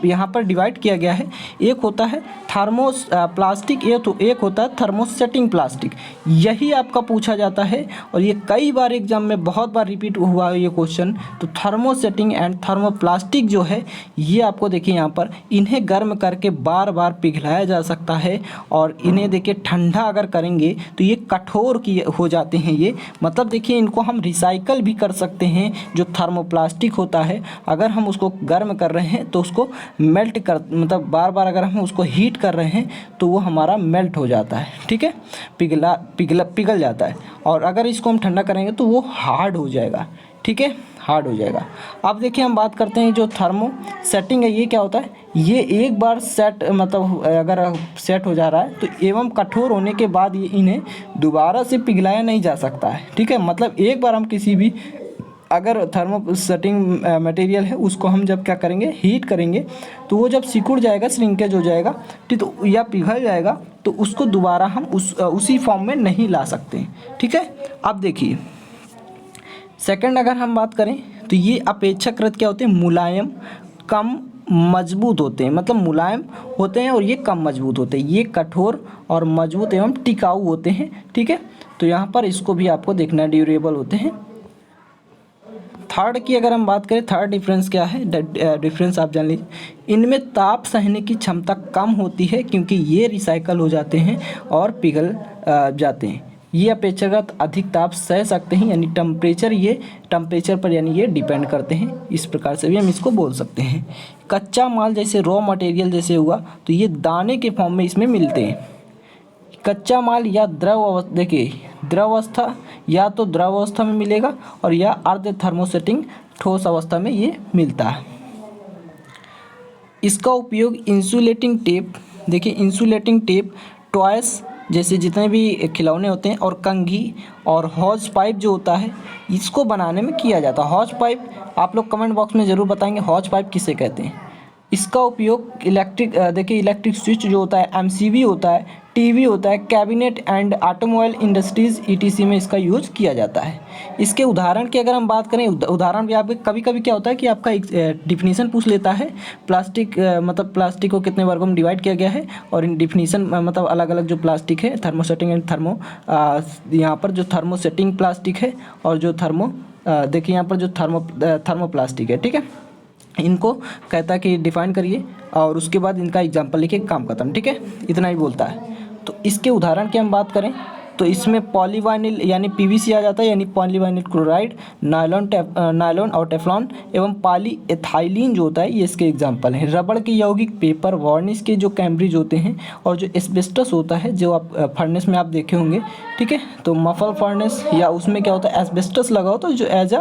यहाँ पर डिवाइड किया गया है। एक होता है प्लास्टिक, एक होता है थर्मोसेटिंग प्लास्टिक। यही आपका पूछा जाता है और ये कई बार एग्जाम में बहुत बार रिपीट हुआ है ये क्वेश्चन। तो थर्मोसेटिंग एंड थर्मोप्लास्टिक जो है ये आपको देखिए यहाँ पर इन्हें गर्म करके बार बार पिघलाया जा सकता है और इन्हें देखिए ठंडा अगर करेंगे तो ये कठोर हो जाते हैं। ये मतलब देखिए इनको हम रिसाइकल भी कर सकते हैं। जो थर्मोप्लास्टिक होता है अगर हम उसको गर्म कर रहे हैं तो उसको मेल्ट कर, मतलब बार बार अगर हम उसको हीट कर रहे हैं तो वो हमारा मेल्ट हो जाता है। ठीक है, पिघल जाता है। और अगर इसको हम ठंडा करेंगे तो वो हार्ड हो जाएगा। ठीक है, हार्ड हो जाएगा। अब देखिए हम बात करते हैं जो थर्मो सेटिंग है, ये क्या होता है, ये एक बार सेट मतलब अगर सेट हो जा रहा है तो एवं कठोर होने के बाद ये इन्हें दोबारा से पिघलाया नहीं जा सकता है। ठीक है, मतलब एक बार हम किसी भी अगर थर्मो सेटिंग मटेरियल है उसको हम जब क्या करेंगे, हीट करेंगे, तो वो जब सिकुड़ जाएगा, श्रिंकेज हो जाएगा, ठीक, तो या पिघल जाएगा, तो उसको दोबारा हम उसी फॉर्म में नहीं ला सकते। ठीक है, अब देखिए सेकंड अगर हम बात करें तो ये अपेक्षाकृत क्या होते हैं, मुलायम, कम मजबूत होते हैं, मतलब मुलायम होते हैं और ये कम मजबूत होते हैं। ये कठोर और मजबूत एवं टिकाऊ होते हैं, ठीक है। तो यहाँ पर इसको भी आपको देखना है, ड्यूरेबल होते हैं। थर्ड की अगर हम बात करें, थर्ड डिफरेंस क्या है, डिफरेंस आप जान लीजिए, इनमें ताप सहने की क्षमता कम होती है क्योंकि ये रिसाइकल हो जाते हैं और पिघल जाते हैं। ये अपेक्षाकृत अधिक ताप सह सकते हैं, यानी टेम्परेचर पर यानी ये डिपेंड करते हैं। इस प्रकार से भी हम इसको बोल सकते हैं। कच्चा माल जैसे रॉ मटेरियल जैसे हुआ तो ये दाने के फॉर्म में इसमें मिलते हैं। कच्चा माल या द्रव अवस्था, देखिए द्रव अवस्था या तो द्रव अवस्था में मिलेगा और या अर्ध थर्मोसेटिंग ठोस अवस्था में ये मिलता है। इसका उपयोग इंसुलेटिंग टेप, देखिए इंसुलेटिंग टेप, टॉयस जैसे जितने भी खिलौने होते हैं, और कंघी और हॉज पाइप जो होता है इसको बनाने में किया जाता है। हॉज पाइप आप लोग कमेंट बॉक्स में ज़रूर बताएंगे हॉज पाइप किसे कहते हैं। इसका उपयोग इलेक्ट्रिक स्विच जो होता है, एमसीबी होता है, टीवी होता है, cabinet and automobile industries etc में इसका यूज किया जाता है। इसके उदाहरण की अगर हम बात करें, उदाहरण भी आप कभी कभी क्या होता है कि आपका एक डिफिनीसन पूछ लेता है, प्लास्टिक मतलब प्लास्टिक को कितने वर्गों में डिवाइड किया गया है, और इन डिफिनीसन मतलब अलग अलग जो प्लास्टिक है, थर्मोसेटिंग एंड यहाँ पर जो थर्मोसेटिंग प्लास्टिक है और जो देखिए यहाँ पर जो थर्मोप्लास्टिक है, ठीक है, इनको कहता है कि डिफाइन करिए और उसके बाद इनका एग्जाम्पल लिखे, काम खत्म, ठीक है, इतना ही बोलता है। तो इसके उदाहरण की हम बात करें तो इसमें पॉलीवाइनिल यानी पीवीसी आ जाता है, यानी पॉलीवाइनिल क्लोराइड, नायलॉन और टेफ्लॉन एवं पॉलीएथाइलीन जो होता है ये इसके एग्जाम्पल हैं। रबड़ के यौगिक, पेपर, वार्निश के जो कैम्ब्रिज होते हैं, और जो एस्बेस्टस होता है जो आप फर्नेस में आप देखे होंगे, ठीक है, तो मफल फर्नेस या उसमें क्या होता है, एस्बेस्टस लगा होता है जो एज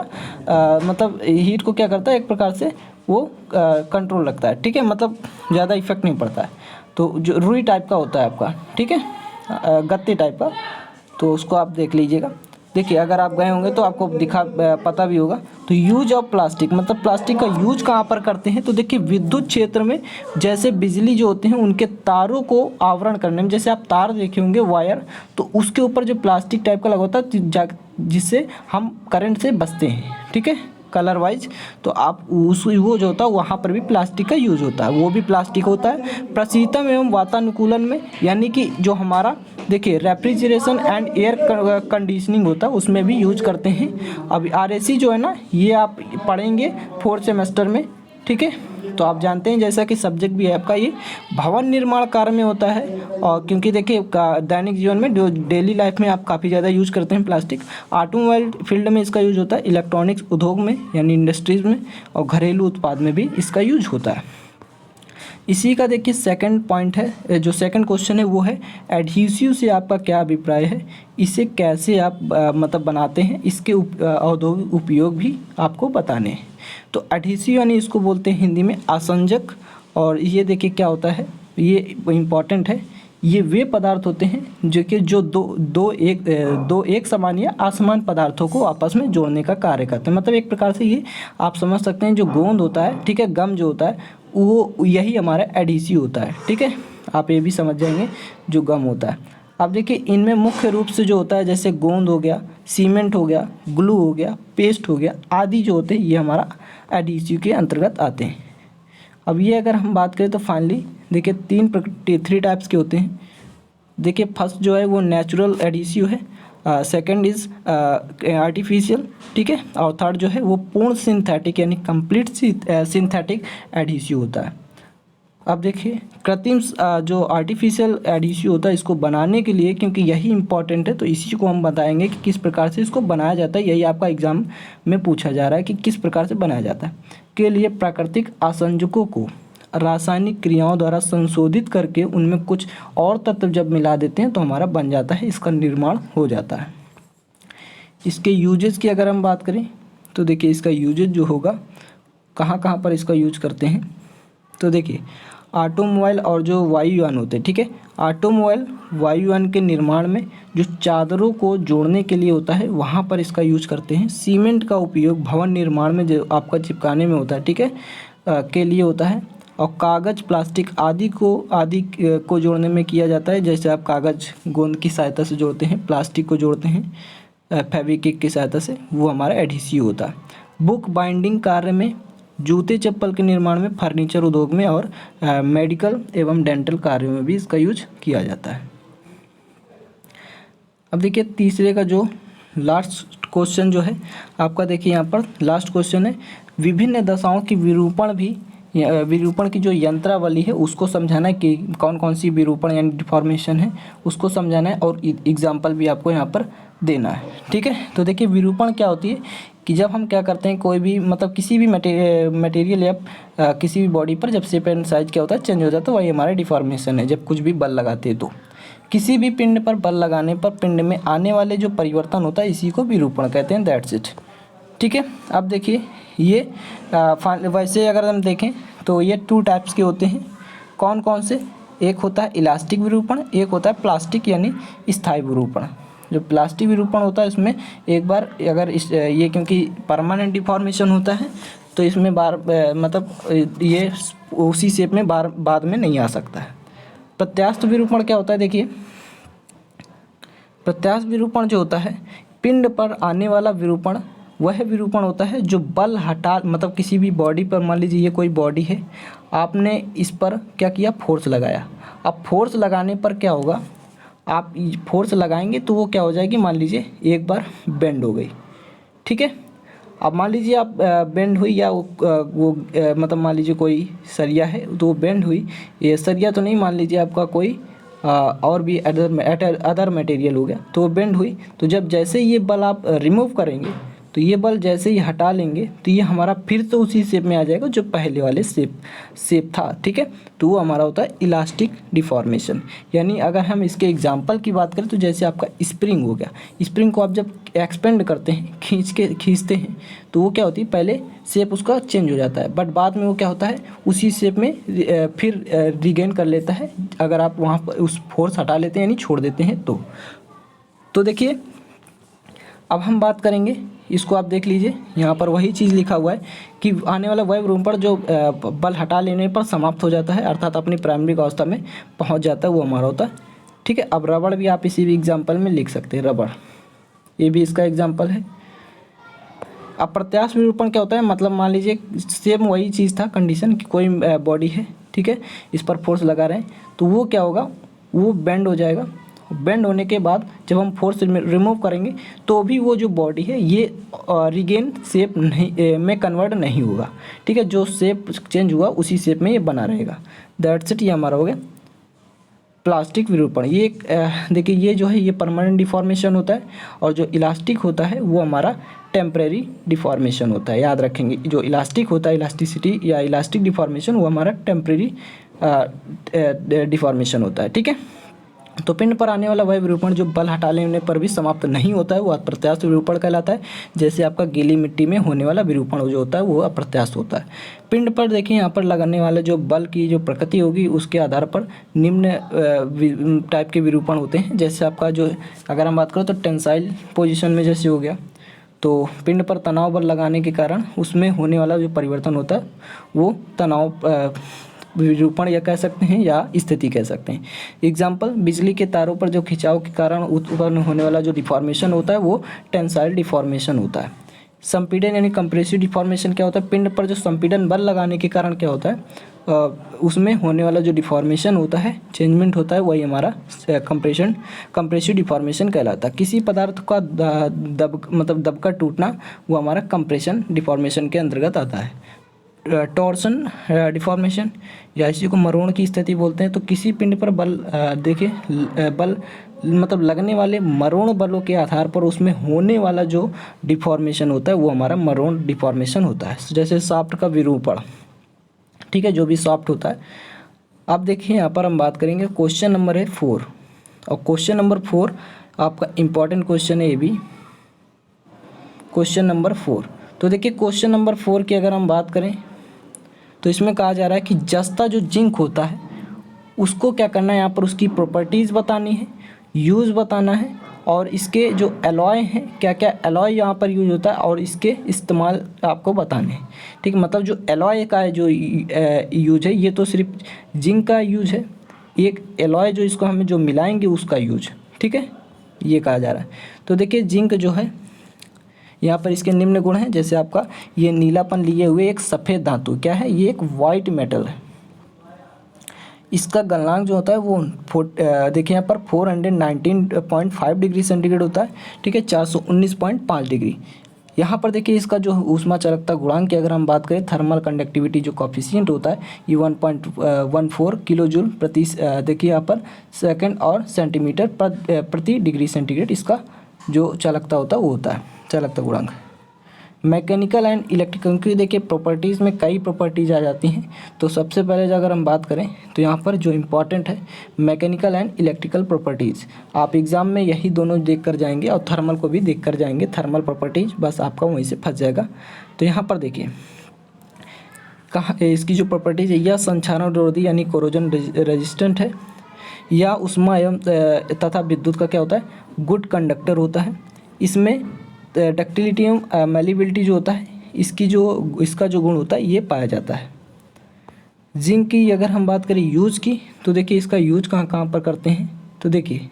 मतलब हीट को क्या करता है, एक प्रकार से वो कंट्रोल रखता है, ठीक है, मतलब ज़्यादा इफेक्ट नहीं पड़ता है। तो जो रुई टाइप का होता है आपका, ठीक है, गत्ते टाइप का, तो उसको आप देख लीजिएगा। देखिए अगर आप गए होंगे तो आपको पता भी होगा। तो यूज ऑफ प्लास्टिक, मतलब प्लास्टिक का यूज कहाँ पर करते हैं, तो देखिए विद्युत क्षेत्र में, जैसे बिजली जो होते हैं उनके तारों को आवरण करने में, जैसे आप तार देखे होंगे वायर, तो उसके ऊपर जो प्लास्टिक टाइप का लगा होता है जिससे हम करंट से बचते हैं, ठीक है, कलर वाइज। तो आप वो जो होता है वहाँ पर भी प्लास्टिक का यूज होता है, वो भी प्लास्टिक होता है। प्रशीतन एवं वातानुकूलन में, यानी कि जो हमारा देखिए रेफ्रिजरेशन एंड एयर कंडीशनिंग होता है उसमें भी यूज करते हैं। अब आरएसी जो है ना, ये आप पढ़ेंगे 4th सेमेस्टर में, ठीक है। तो आप जानते हैं जैसा कि सब्जेक्ट भी है आपका ये भवन निर्माण कार्य में होता है, और क्योंकि देखिए दैनिक जीवन में जो डेली लाइफ में आप काफ़ी ज़्यादा यूज करते हैं प्लास्टिक। ऑटोमोबाइल फील्ड में इसका यूज होता है, इलेक्ट्रॉनिक्स उद्योग में यानी इंडस्ट्रीज़ में, और घरेलू उत्पाद में भी इसका यूज होता है। इसी का देखिए सेकंड पॉइंट है, जो सेकंड क्वेश्चन है वो है एडहेसिव से आपका क्या अभिप्राय है, इसे कैसे आप मतलब बनाते हैं, इसके औद्योगिक उपयोग भी आपको बताने हैं। तो एडहेसिव यानी इसको बोलते हैं हिंदी में आसंजक, और ये देखिए क्या होता है, ये इम्पॉर्टेंट है। ये वे पदार्थ होते हैं जो दो एक समान या असमान पदार्थों को आपस में जोड़ने का कार्य करते हैं। मतलब एक प्रकार से ये आप समझ सकते हैं जो गोंद होता है, ठीक है, गम जो होता है वो यही हमारा एडहेसिव होता है, ठीक है, आप ये भी समझ जाएंगे जो गम होता है। अब देखिए इनमें मुख्य रूप से जो होता है जैसे गोंद हो गया, सीमेंट हो गया, ग्लू हो गया, पेस्ट हो गया आदि जो होते हैं ये हमारा एडहेसिव के अंतर्गत आते हैं। अब ये अगर हम बात करें तो फाइनली देखिए 3 टाइप्स के होते हैं। देखिए फर्स्ट जो है वो नेचुरल एडहेसिव है, सेकंड इज़ आर्टिफिशियल, ठीक है, और थर्ड जो है वो पूर्ण सिंथेटिक यानी कंप्लीट सिंथेटिक एडहेसिव होता है। अब देखिए कृत्रिम जो आर्टिफिशियल एडहेसिव होता है इसको बनाने के लिए, क्योंकि यही इंपॉर्टेंट है तो इसी को हम बताएंगे कि किस प्रकार से इसको बनाया जाता है। यही आपका एग्जाम में पूछा जा रहा है कि किस प्रकार से बनाया जाता है। के लिए प्राकृतिक आसंजकों को रासायनिक क्रियाओं द्वारा संशोधित करके उनमें कुछ और तत्व जब मिला देते हैं तो हमारा बन जाता है, इसका निर्माण हो जाता है। इसके यूजेस की अगर हम बात करें तो देखिए इसका यूजेस जो होगा कहाँ कहाँ पर इसका यूज करते हैं, तो देखिए ऑटोमोबाइल और जो वायुयान होते हैं, ठीक है, ऑटोमोबाइल वायुयान के निर्माण में जो चादरों को जोड़ने के लिए होता है वहाँ पर इसका यूज करते हैं। सीमेंट का उपयोग भवन निर्माण में जो आपका चिपकाने में होता है, ठीक है, के लिए होता है। और कागज़, प्लास्टिक आदि को जोड़ने में किया जाता है, जैसे आप कागज़ गोंद की सहायता से जोड़ते हैं, प्लास्टिक को जोड़ते हैं, फेविक्विक की सहायता से, वो हमारा एडहेसिव होता है। बुक बाइंडिंग कार्य में, जूते चप्पल के निर्माण में, फर्नीचर उद्योग में और मेडिकल एवं डेंटल कार्यों में भी इसका यूज किया जाता है। अब देखिए तीसरे का जो लास्ट क्वेश्चन जो है आपका, देखिए यहाँ पर लास्ट क्वेश्चन है, विभिन्न दशाओं की विरूपण की जो यंत्रावली है उसको समझाना है कि कौन कौन सी विरूपण यानी डिफॉर्मेशन है उसको समझाना है, और एग्जाम्पल भी आपको यहाँ पर देना है। ठीक है, तो देखिए विरूपण क्या होती है कि जब हम क्या करते हैं, कोई भी मतलब किसी भी मटेरियल या किसी भी बॉडी पर जब शेप एंड साइज क्या होता है, चेंज हो जाता है, तो वही हमारा डिफॉर्मेशन है। जब कुछ भी बल लगाते हैं तो किसी भी पिंड पर बल लगाने पर पिंड में आने वाले जो परिवर्तन होता है इसी को विरूपण कहते हैं। That's it. ठीक है, अब देखिए ये वैसे अगर हम देखें तो ये 2 टाइप्स के होते हैं। कौन कौन से? एक होता है इलास्टिक विरूपण, एक होता है प्लास्टिक यानी स्थायी विरूपण। जो प्लास्टिक विरूपण होता है इसमें एक बार अगर ये क्योंकि परमानेंट डिफॉर्मेशन होता है तो इसमें मतलब ये उसी शेप में बाद में नहीं आ सकता है। प्रत्यास्थ विरूपण क्या होता है? देखिए प्रत्यास्थ विरूपण जो होता है, पिंड पर आने वाला विरूपण वह विरूपण होता है जो बल हटा, मतलब किसी भी बॉडी पर, मान लीजिए ये कोई बॉडी है, आपने इस पर क्या किया, फोर्स लगाया। अब फोर्स लगाने पर क्या होगा, आप फोर्स लगाएंगे तो वो क्या हो जाएगी, मान लीजिए एक बार बेंड हो गई। ठीक है, अब मान लीजिए आप बेंड हुई या मतलब मान लीजिए कोई सरिया है तो वो बेंड हुई, ये सरिया तो नहीं, मान लीजिए आपका कोई और भी अदर मटेरियल हो गया तो वो बेंड हुई। तो जब जैसे ये बल आप रिमूव करेंगे तो ये बल जैसे ही हटा लेंगे तो ये हमारा फिर से उसी शेप में आ जाएगा जो पहले वाले शेप था। ठीक है, तो वो हमारा होता है इलास्टिक डिफॉर्मेशन। यानी अगर हम इसके एग्जांपल की बात करें तो जैसे आपका स्प्रिंग हो गया, स्प्रिंग को आप जब एक्सपेंड करते हैं, खींचते हैं तो वो क्या होती है, पहले शेप उसका चेंज हो जाता है बट बाद में वो क्या होता है उसी शेप में फिर रिगेन कर लेता है, अगर आप वहाँ पर उस फोर्स हटा लेते हैं यानी छोड़ देते हैं तो देखिए अब हम बात करेंगे, इसको आप देख लीजिए, यहाँ पर वही चीज़ लिखा हुआ है कि आने वाला वह विरूपण जो बल हटा लेने पर समाप्त हो जाता है, अर्थात अपनी प्रारंभिक अवस्था में पहुँच जाता है, वो हमारा होता है। ठीक है, अब रबड़ भी आप इसी भी एग्जाम्पल में लिख सकते हैं, रबड़ ये भी इसका एग्जाम्पल है। अब प्रत्यास्थ विरूपण क्या होता है, मतलब मान लीजिए सेम वही चीज़ था, कंडीशन कि कोई बॉडी है, ठीक है, इस पर फोर्स लगा रहे हैं तो वो क्या होगा, वो बेंड हो जाएगा। बेंड होने के बाद जब हम फोर्स रिमूव करेंगे तो भी वो जो बॉडी है ये रिगेन शेप नहीं में कन्वर्ट नहीं होगा। ठीक है, जो शेप चेंज हुआ उसी शेप में ये बना रहेगा। दैट्स इट, ये हमारा हो गया प्लास्टिक विरूपण। ये देखिए ये जो है ये परमानेंट डिफॉर्मेशन होता है और जो इलास्टिक होता है वो हमारा टेम्परेरी डिफॉर्मेशन होता है। याद रखेंगे, जो इलास्टिक होता है, इलास्टिसिटी या इलास्टिक डिफॉर्मेशन, वो हमारा टेम्परेरी डिफॉर्मेशन होता है। ठीक है, तो पिंड पर आने वाला वह विरूपण जो बल हटा लेने पर भी समाप्त नहीं होता है वो अप्रत्यास्थ विरूपण कहलाता है। जैसे आपका गीली मिट्टी में होने वाला विरूपण जो होता है वो अप्रत्यास्थ होता है। पिंड पर देखिए यहाँ पर लगाने वाले जो बल की जो प्रकृति होगी उसके आधार पर निम्न टाइप के विरूपण होते हैं। जैसे आपका जो अगर हम बात करें तो टेंसाइल पोजिशन में जैसे हो गया, तो पिंड पर तनाव बल लगाने के कारण उसमें होने वाला जो परिवर्तन होता है वो तनाव विरूपण या कह सकते हैं या स्थिति कह सकते हैं। एग्जाम्पल, बिजली के तारों पर जो खिंचाव के कारण उत्पन्न होने वाला जो डिफॉर्मेशन होता है वो टेंसाइल डिफॉर्मेशन होता है। संपीड़न यानी कंप्रेसिव डिफॉर्मेशन क्या होता है, पिंड पर जो संपीड़न बल लगाने के कारण क्या होता है उसमें होने वाला जो डिफॉर्मेशन होता है, चेंजमेंट होता है, वही हमारा कंप्रेसिव डिफॉर्मेशन कहलाता है। किसी पदार्थ का दबकर टूटना वो हमारा कंप्रेशन डिफॉर्मेशन के अंतर्गत आता है। टॉर्सन डिफॉर्मेशन या इसी को मरोड़ की स्थिति बोलते हैं। तो किसी पिंड पर बल देखिए बल मतलब लगने वाले मरोड़ बलों के आधार पर उसमें होने वाला जो डिफॉर्मेशन होता है वो हमारा मरोड़ डिफॉर्मेशन होता है। जैसे सॉफ्ट का विरूपण, ठीक है, जो भी सॉफ्ट होता है। अब देखिए यहाँ पर हम बात करेंगे, क्वेश्चन नंबर है 4 और क्वेश्चन नंबर 4 आपका इम्पॉर्टेंट क्वेश्चन है ये भी, क्वेश्चन नंबर 4। तो देखिए क्वेश्चन नंबर 4 की अगर हम बात करें तो इसमें कहा जा रहा है कि जस्ता जो जिंक होता है उसको क्या करना है, यहाँ पर उसकी प्रॉपर्टीज़ बतानी है, यूज़ बताना है और इसके जो एलॉय हैं, क्या क्या एलॉय यहाँ पर यूज होता है और इसके इस्तेमाल आपको बताने हैं। ठीक है, मतलब जो एलॉय का जो यूज है ये तो सिर्फ जिंक का यूज है, एक एलॉय जो इसको हमें जो मिलाएंगे उसका यूज। ठीक है, ये कहा जा रहा है। तो देखिए जिंक जो है यहाँ पर इसके निम्न गुण हैं, जैसे आपका ये नीलापन लिए हुए एक सफ़ेद धातु, क्या है ये एक वाइट मेटल है। इसका गलनांक जो होता है वो देखिए यहाँ पर 419.5 डिग्री सेंटीग्रेड होता है, ठीक है, 419.5 डिग्री। यहाँ पर देखिए इसका जो ऊष्मा चालकता गुणांक की अगर हम बात करें, थर्मल कंडक्टिविटी जो कॉफिशिएंट होता है ये 1.14 किलो जूल प्रति देखिए यहाँ पर सेकंड और सेंटीमीटर प्रति डिग्री सेंटीग्रेड इसका जो चालकता होता है वो होता है चालकता गुणांक। मैकेनिकल एंड इलेक्ट्रिकल की देखिए प्रॉपर्टीज़ में कई प्रॉपर्टीज़ आ जाती हैं। तो सबसे पहले अगर हम बात करें तो यहाँ पर जो इम्पॉर्टेंट है मैकेनिकल एंड इलेक्ट्रिकल प्रॉपर्टीज़, आप एग्ज़ाम में यही दोनों देख कर जाएंगे और थर्मल को भी देख कर जाएंगे, थर्मल प्रॉपर्टीज़ बस आपका वहीं से फंस जाएगा। तो यहाँ पर देखिए कहाँ इसकी जो प्रॉपर्टीज़ है, यह संक्षारण रोधी यानी कोरोजन रेजिस्टेंट है, या उष्मा एवं तथा विद्युत का क्या होता है गुड कंडक्टर होता है। इसमें डक्टिलिटी एवं मेलिबिलिटी जो होता है इसका जो गुण होता है ये पाया जाता है। जिंक की अगर हम बात करें यूज की, तो देखिए इसका यूज कहाँ कहाँ पर करते हैं, तो देखिए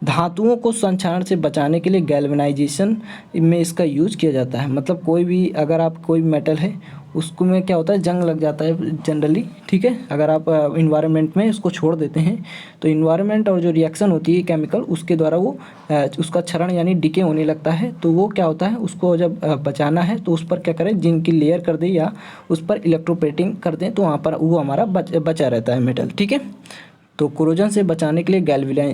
धातुओं को संक्षारण से बचाने के लिए गैल्वेनाइजेशन में इसका यूज किया जाता है। मतलब कोई भी अगर आप कोई मेटल है उसको में क्या होता है जंग लग जाता है जनरली, ठीक है, अगर आप इन्वायरमेंट में उसको छोड़ देते हैं तो इन्वायरमेंट और जो रिएक्शन होती है केमिकल उसके द्वारा वो उसका क्षरण यानी डिके होने लगता है। तो वो क्या होता है उसको जब बचाना है तो उस पर क्या करें जिंक की लेयर कर दें या उस पर इलेक्ट्रोप्लेटिंग कर दें, तो वहाँ पर वो हमारा बचा रहता है मेटल, ठीक है। तो कोरोजन से बचाने के लिए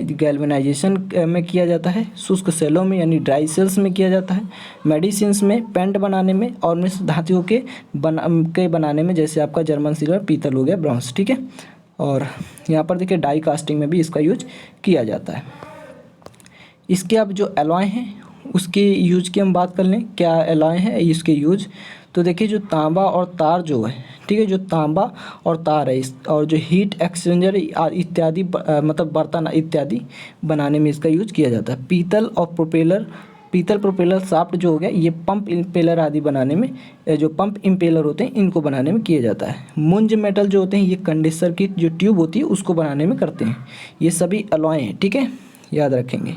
गैल्वेनाइजेशन में किया जाता है, शुष्क सेलों में यानी ड्राई सेल्स में किया जाता है, मेडिसिन्स में, पेंट बनाने में और मिश्र धातुओं के बनाने में, जैसे आपका जर्मन सिल्वर, पीतल हो गया, ब्रॉन्ज, ठीक है। और यहाँ पर देखिए डाई कास्टिंग में भी इसका यूज किया जाता है। इसके अब जो एलॉय हैं उसके यूज की हम बात कर लें, क्या एलॉय है इसके यूज। तो देखिए जो तांबा और तार जो है, ठीक है, जो तांबा और तार है और जो हीट एक्सचेंजर इत्यादि मतलब बर्तन इत्यादि बनाने में इसका यूज किया जाता है। पीतल प्रोपेलर शाफ्ट जो हो गया ये पंप इम्पेलर आदि बनाने में, जो पंप इम्पेलर होते हैं इनको बनाने में किया जाता है। मुंज मेटल जो होते हैं ये कंडेंसर की जो ट्यूब होती है उसको बनाने में करते हैं। ये सभी अलॉय हैं, ठीक है, याद रखेंगे।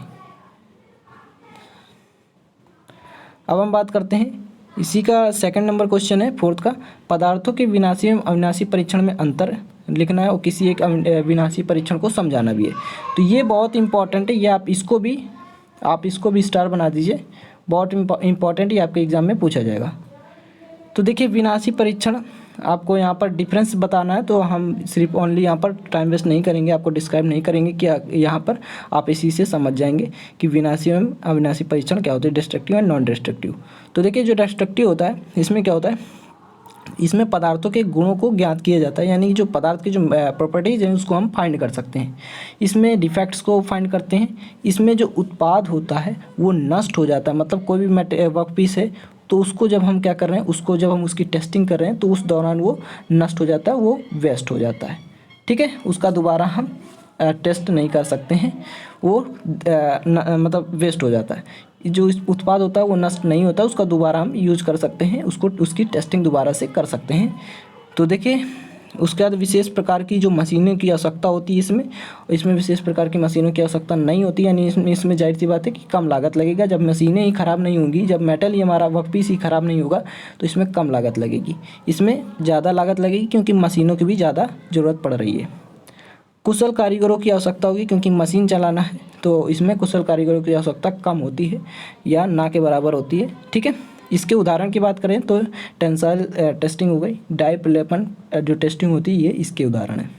अब हम बात करते हैं इसी का सेकंड नंबर क्वेश्चन है फोर्थ का, पदार्थों के विनाशी एवं अविनाशी परीक्षण में अंतर लिखना है और किसी एक विनाशी परीक्षण को समझाना भी है। तो ये बहुत इंपॉर्टेंट है, ये आप इसको भी स्टार बना दीजिए, बहुत इंपॉर्टेंट, ये आपके एग्जाम में पूछा जाएगा। तो देखिए विनाशी परीक्षण आपको यहाँ पर डिफरेंस बताना है, तो हम सिर्फ ओनली यहाँ पर टाइम वेस्ट नहीं करेंगे, आपको डिस्क्राइब नहीं करेंगे कि यहाँ पर आप इसी से समझ जाएंगे कि विनाशी एवं अविनाशी परीक्षण क्या होते हैं, डिस्ट्रक्टिव एंड नॉन डिस्ट्रक्टिव। तो देखिए जो डिस्ट्रक्टिव होता है इसमें क्या होता है, इसमें पदार्थों के गुणों को ज्ञात किया जाता है, यानी जो पदार्थ की जो प्रॉपर्टीज हैं उसको हम फाइंड कर सकते हैं। इसमें डिफेक्ट्स को फाइंड करते हैं। इसमें जो उत्पाद होता है वो नष्ट हो जाता है, मतलब कोई भी वर्क पीस है तो उसको जब हम क्या कर रहे हैं, उसको जब हम उसकी टेस्टिंग कर रहे हैं तो उस दौरान वो नष्ट हो जाता है, वो वेस्ट हो जाता है, ठीक है, उसका दोबारा हम टेस्ट नहीं कर सकते हैं, वो मतलब वेस्ट हो जाता है। जो उत्पाद होता है वो नष्ट नहीं होता, उसका दोबारा हम यूज कर सकते हैं, उसकी टेस्टिंग दोबारा से कर सकते हैं। तो देखिए उसके बाद विशेष प्रकार की जो मशीनों की आवश्यकता होती है इसमें विशेष प्रकार की मशीनों की आवश्यकता नहीं होती, यानी इसमें जाहिर सी बात है कि कम लागत लगेगा। जब मशीनें ही ख़राब नहीं होंगी, जब मेटल ही हमारा वर्कपीस ही ख़राब नहीं होगा तो इसमें कम लागत लगेगी। इसमें ज़्यादा लागत लगेगी क्योंकि मशीनों की भी ज़्यादा ज़रूरत पड़ रही है। कुशल कारीगरों की आवश्यकता होगी क्योंकि मशीन चलाना है, तो इसमें कुशल कारीगरों की आवश्यकता कम होती है या ना के बराबर होती है, ठीक है। इसके उदाहरण की बात करें तो टेंसाइल टेस्टिंग हो गई, डाइप्लेपन जो टेस्टिंग होती है ये इसके उदाहरण है।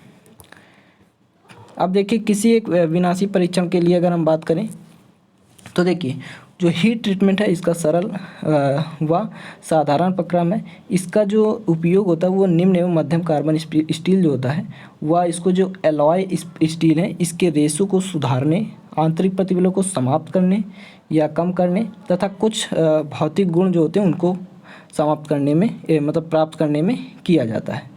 अब देखिए किसी एक विनाशी परीक्षण के लिए अगर हम बात करें तो देखिए जो हीट ट्रीटमेंट है इसका सरल व साधारण प्रक्रम है। इसका जो उपयोग होता है वो निम्न एवं मध्यम कार्बन स्टील जो होता है वह इसको जो एलॉय स्टील है इसके रेशो को सुधारने, आंतरिक प्रतिबलों को समाप्त करने या कम करने तथा कुछ भौतिक गुण जो होते हैं उनको समाप्त करने में मतलब प्राप्त करने में किया जाता है।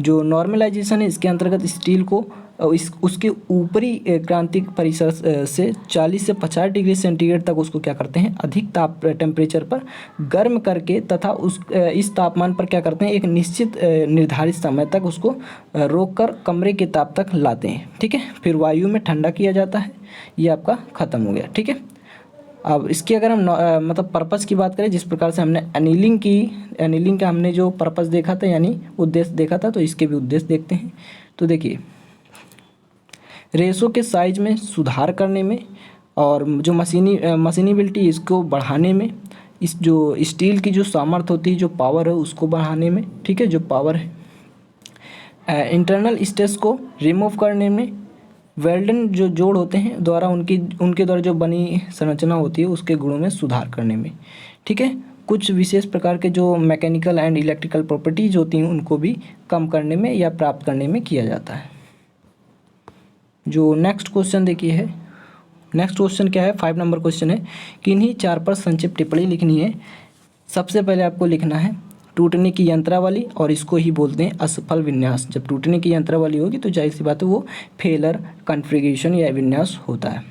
जो नॉर्मलाइजेशन है इसके अंतर्गत स्टील को उसके ऊपरी क्रांतिक परिसर से 40 से 50 डिग्री सेंटीग्रेड तक उसको क्या करते हैं, अधिक टेम्परेचर पर गर्म करके तथा इस तापमान पर क्या करते हैं, एक निश्चित निर्धारित समय तक उसको रोककर कमरे के ताप तक लाते हैं। ठीक है, फिर वायु में ठंडा किया जाता है। ये आपका ख़त्म हो गया। ठीक है, अब इसकी अगर हम मतलब पर्पज़ की बात करें, जिस प्रकार से हमने एनीलिंग का हमने जो पर्पज़ देखा था यानी उद्देश्य देखा था, तो इसके भी उद्देश्य देखते हैं। तो देखिए, रेशों के साइज में सुधार करने में और जो मशीनिबिलिटी इसको बढ़ाने में, इस जो स्टील की जो सामर्थ्य होती है, जो पावर है उसको बढ़ाने में, ठीक है, जो पावर है, इंटरनल स्ट्रेस को रिमूव करने में, वेल्डन जो जोड़ होते हैं द्वारा उनके द्वारा जो बनी संरचना होती है उसके गुणों में सुधार करने में। ठीक है, कुछ विशेष प्रकार के जो मैकेनिकल एंड इलेक्ट्रिकल प्रॉपर्टीज़ होती हैं उनको भी कम करने में या प्राप्त करने में किया जाता है। जो नेक्स्ट क्वेश्चन देखिए है, नेक्स्ट क्वेश्चन क्या है, 5 नंबर क्वेश्चन है, किन्हीं 4 पर संक्षिप्त टिप्पणी लिखनी है। सबसे पहले आपको लिखना है टूटने की यंत्रावली, और इसको ही बोलते हैं असफल विन्यास। जब टूटने की यंत्रावली होगी तो जाहिर सी बात है वो फेलर कॉन्फ़िगरेशन या विन्यास होता है।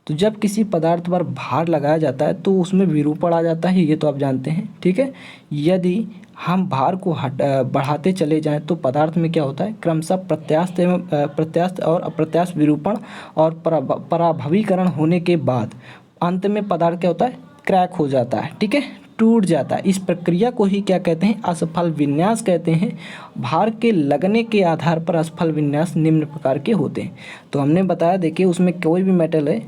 तो जब किसी पदार्थ पर भार लगाया जाता है तो उसमें विरूपण आ जाता है, ये तो आप जानते हैं। ठीक है, यदि हम भार को बढ़ाते चले जाएं तो पदार्थ में क्या होता है, क्रमशः प्रत्यास्थ और अप्रत्यास्थ विरूपण और पराभवीकरण होने के बाद अंत में पदार्थ क्या होता है, क्रैक हो जाता है। ठीक है, टूट जाता है। इस प्रक्रिया को ही क्या कहते हैं, असफल विन्यास कहते हैं। भार के लगने के आधार पर असफल विन्यास निम्न प्रकार के होते हैं। तो हमने बताया, देखिए उसमें कोई भी मेटल है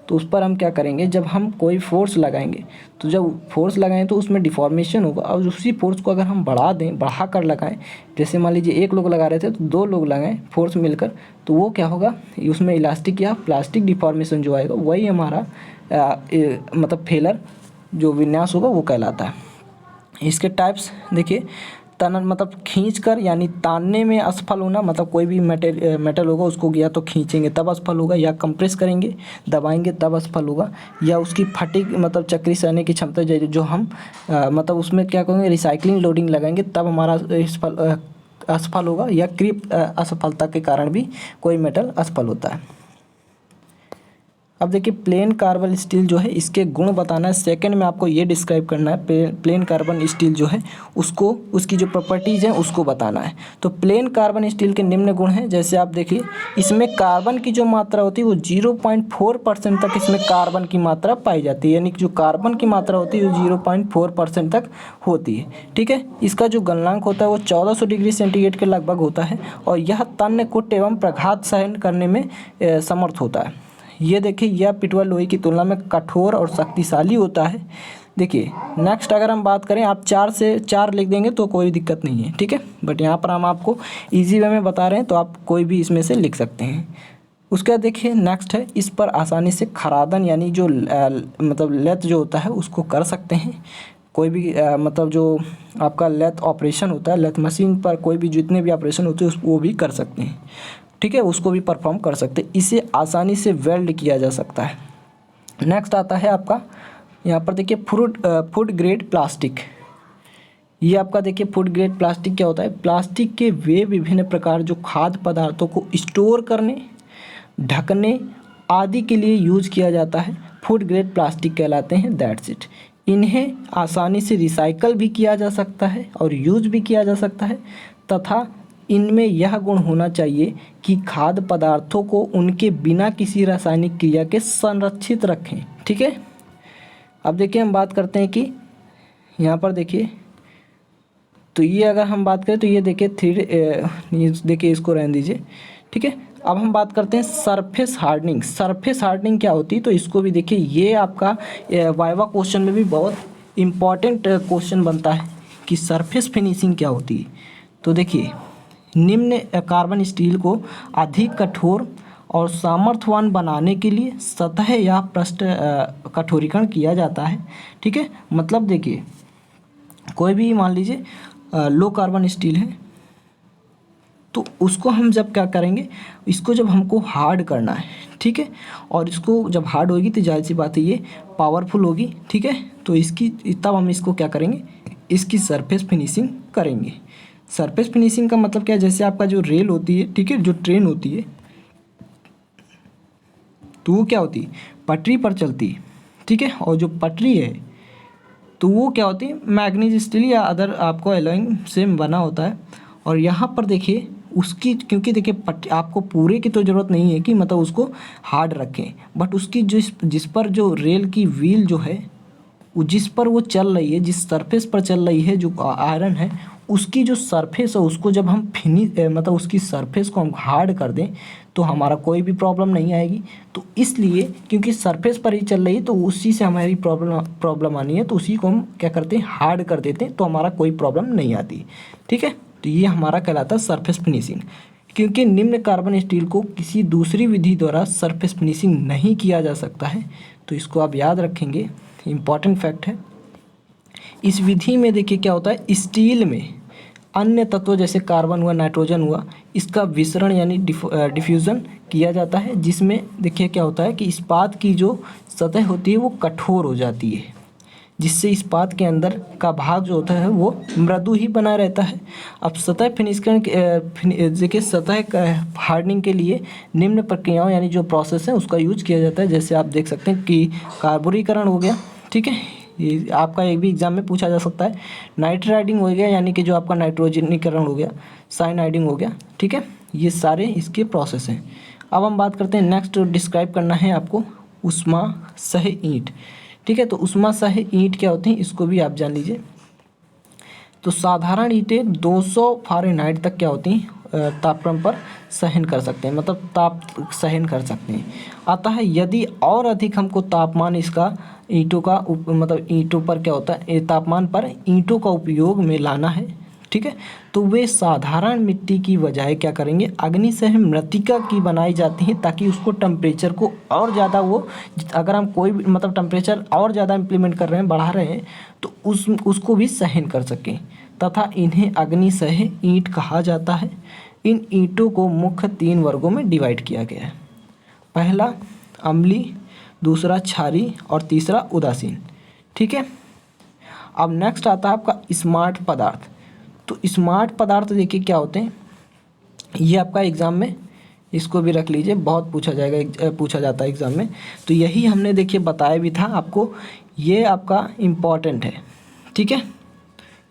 तो उस पर हम क्या करेंगे, जब हम कोई फोर्स लगाएंगे तो जब फोर्स लगाएं तो उसमें डिफॉर्मेशन होगा, और उसी फोर्स को अगर हम बढ़ा कर लगाएं, जैसे मान लीजिए 1 लोग लगा रहे थे तो 2 लोग लगाएं फोर्स मिलकर, तो वो क्या होगा, उसमें इलास्टिक या प्लास्टिक डिफॉर्मेशन जो आएगा वही हमारा मतलब फेलर जो विन्यास होगा वो कहलाता है। इसके टाइप्स देखिए, तनन मतलब खींचकर यानी तानने में असफल होना, मतलब कोई भी मेटल होगा उसको या तो खींचेंगे तब असफल होगा, या कंप्रेस करेंगे दबाएंगे तब असफल होगा, या उसकी फटी मतलब चक्री सहने की क्षमता जो हम मतलब उसमें क्या करेंगे, रिसाइकलिंग लोडिंग लगाएंगे तब हमारा असफल होगा, या क्रीप असफलता के कारण भी कोई मेटल असफल होता है। अब देखिए, प्लेन कार्बन स्टील जो है इसके गुण बताना है। सेकंड में आपको ये डिस्क्राइब करना है प्लेन कार्बन स्टील जो है उसको, उसकी जो प्रॉपर्टीज़ हैं उसको बताना है। तो प्लेन कार्बन स्टील के निम्न गुण हैं, जैसे आप देखिए इसमें कार्बन की जो मात्रा होती है वो 0.4% तक इसमें कार्बन की मात्रा पाई जाती है, यानी कि जो कार्बन की मात्रा होती है वो 0.4% तक होती है। ठीक है, इसका जो गलनांक होता है वो 1400 डिग्री सेंटीग्रेड के लगभग होता है, और यह तन्य कुट एवं प्रघात सहन करने में समर्थ होता है। ये देखिए, यह पिटवा लोहे की तुलना में कठोर और शक्तिशाली होता है। देखिए नेक्स्ट अगर हम बात करें, आप 4 से 4 लिख देंगे तो कोई दिक्कत नहीं है। ठीक है, बट यहाँ पर हम आपको इजी वे में बता रहे हैं तो आप कोई भी इसमें से लिख सकते हैं। उसके बाद देखिए नेक्स्ट है, इस पर आसानी से खरादन यानी जो मतलब लेथ जो होता है उसको कर सकते हैं। कोई भी मतलब जो आपका लेथ ऑपरेशन होता है, लेथ मशीन पर कोई भी जितने भी ऑपरेशन होते हैं वो भी कर सकते हैं। ठीक है, उसको भी परफॉर्म कर सकते हैं। इसे आसानी से वेल्ड किया जा सकता है। नेक्स्ट आता है आपका यहाँ पर देखिए फूड ग्रेड प्लास्टिक। ये आपका देखिए फूड ग्रेड प्लास्टिक क्या होता है, प्लास्टिक के वे विभिन्न प्रकार जो खाद्य पदार्थों को स्टोर करने, ढकने आदि के लिए यूज किया जाता है, फूड ग्रेड प्लास्टिक कहलाते हैं। That's it. इन्हें आसानी से रिसाइकल भी किया जा सकता है और यूज भी किया जा सकता है, तथा इनमें यह गुण होना चाहिए कि खाद्य पदार्थों को उनके बिना किसी रासायनिक क्रिया के संरक्षित रखें। ठीक है, अब देखिए हम बात करते हैं कि यहाँ पर देखिए, तो ये अगर हम बात करें तो ये देखिए देखिए इसको रहने दीजिए। ठीक है, अब हम बात करते हैं सरफेस हार्डनिंग। सरफेस हार्डनिंग क्या होती है, तो इसको भी देखिए, ये आपका वाइवा क्वेश्चन में भी बहुत इम्पॉर्टेंट क्वेश्चन बनता है कि सरफेस फिनिशिंग क्या होती है। तो देखिए, निम्न कार्बन स्टील को अधिक कठोर और सामर्थ्यवान बनाने के लिए सतह या पृष्ठ कठोरीकरण किया जाता है। ठीक है, मतलब देखिए कोई भी मान लीजिए लो कार्बन स्टील है तो उसको हम जब क्या करेंगे, इसको जब हमको हार्ड करना है, ठीक है, और इसको जब हार्ड होगी तो जाहिर सी बात है ये पावरफुल होगी। ठीक है, तो इसकी तब हम इसको क्या करेंगे, इसकी सरफेस फिनिशिंग करेंगे। सरफेस फिनिशिंग का मतलब क्या है, जैसे आपका जो रेल होती है, ठीक है, जो ट्रेन होती है, तो वो क्या होती है, पटरी पर चलती है, ठीक है, और जो पटरी है तो वो क्या होती है, मैग्नीज स्टील या अदर आपको एलॉइंग से बना होता है। और यहाँ पर देखिए उसकी, क्योंकि देखिए आपको पूरे की तो ज़रूरत नहीं है कि मतलब उसको हार्ड रखें, बट उसकी जिस पर जो रेल की व्हील जो है, वो जिस पर वो चल रही है, जिस सरफेस पर चल रही है, जो आयरन है, उसकी जो सरफेस है उसको जब हम मतलब उसकी सरफेस को हम हार्ड कर दें तो हमारा कोई भी प्रॉब्लम नहीं आएगी। तो इसलिए क्योंकि सरफेस पर ही चल रही है तो उसी से हमारी प्रॉब्लम आनी है, तो उसी को हम क्या करते हैं, हार्ड कर देते हैं, तो हमारा कोई प्रॉब्लम नहीं आती। ठीक है, तो ये हमारा कहलाता है सरफेस फिनिशिंग। क्योंकि निम्न कार्बन स्टील को किसी दूसरी विधि द्वारा सरफेस फिनिशिंग नहीं किया जा सकता है, तो इसको आप याद रखेंगे, इम्पॉर्टेंट फैक्ट है। इस विधि में देखिए क्या होता है, स्टील में अन्य तत्व जैसे कार्बन हुआ, नाइट्रोजन हुआ, इसका विसरण यानी डिफ्यूज़न किया जाता है, जिसमें देखिए क्या होता है कि इस्पात की जो सतह होती है वो कठोर हो जाती है, जिससे इस्पात के अंदर का भाग जो होता है वो मृदु ही बना रहता है। अब सतह फिनिशिंग देखिए सतह हार्डनिंग के लिए निम्न प्रक्रियाओं यानी जो प्रोसेस है उसका यूज किया जाता है। जैसे आप देख सकते हैं कि कार्बोरीकरण हो गया, ठीक है, ये आपका एक भी एग्जाम में पूछा जा सकता है। नाइट्राइडिंग हो गया यानी कि जो आपका नाइट्रोजनीकरण हो गया, साइनाइडिंग हो गया, ठीक है, ये सारे इसके प्रोसेस हैं। अब हम बात करते हैं नेक्स्ट, डिस्क्राइब करना है आपको उष्मा सह ईंट। ठीक है, तो उष्मा सह ईंट क्या होती हैं, इसको भी आप जान लीजिए। तो साधारण ईंटें 200 फ़ारेनहाइट तक क्या होती हैं, तापक्रम पर सहन कर सकते हैं, मतलब ताप सहन कर सकते हैं। अतः यदि और अधिक हमको तापमान इसका ईंटों का मतलब ईंटों पर क्या होता है, तापमान पर ईंटों का उपयोग में लाना है, ठीक है, तो वे साधारण मिट्टी की बजाय क्या करेंगे, अग्निशह मृत्तिका की बनाई जाती हैं, ताकि उसको टेम्परेचर को और ज़्यादा वो, अगर हम कोई भी मतलब टेम्परेचर और ज़्यादा इम्प्लीमेंट कर रहे हैं, बढ़ा रहे हैं, तो उसको भी सहन कर सकें, तथा इन्हें अग्निशह ईंट कहा जाता है। इन ईंटों को मुख्य 3 वर्गों में डिवाइड किया गया है। पहला अम्लीय, दूसरा क्षारीय और तीसरा उदासीन। ठीक है, अब नेक्स्ट आता है आपका स्मार्ट पदार्थ। तो स्मार्ट पदार्थ देखिए क्या होते हैं, ये आपका एग्ज़ाम में इसको भी रख लीजिए, बहुत पूछा जाएगा, पूछा जाता है एग्ज़ाम में। तो यही हमने देखिए बताया भी था आपको, ये आपका इम्पॉर्टेंट है। ठीक है,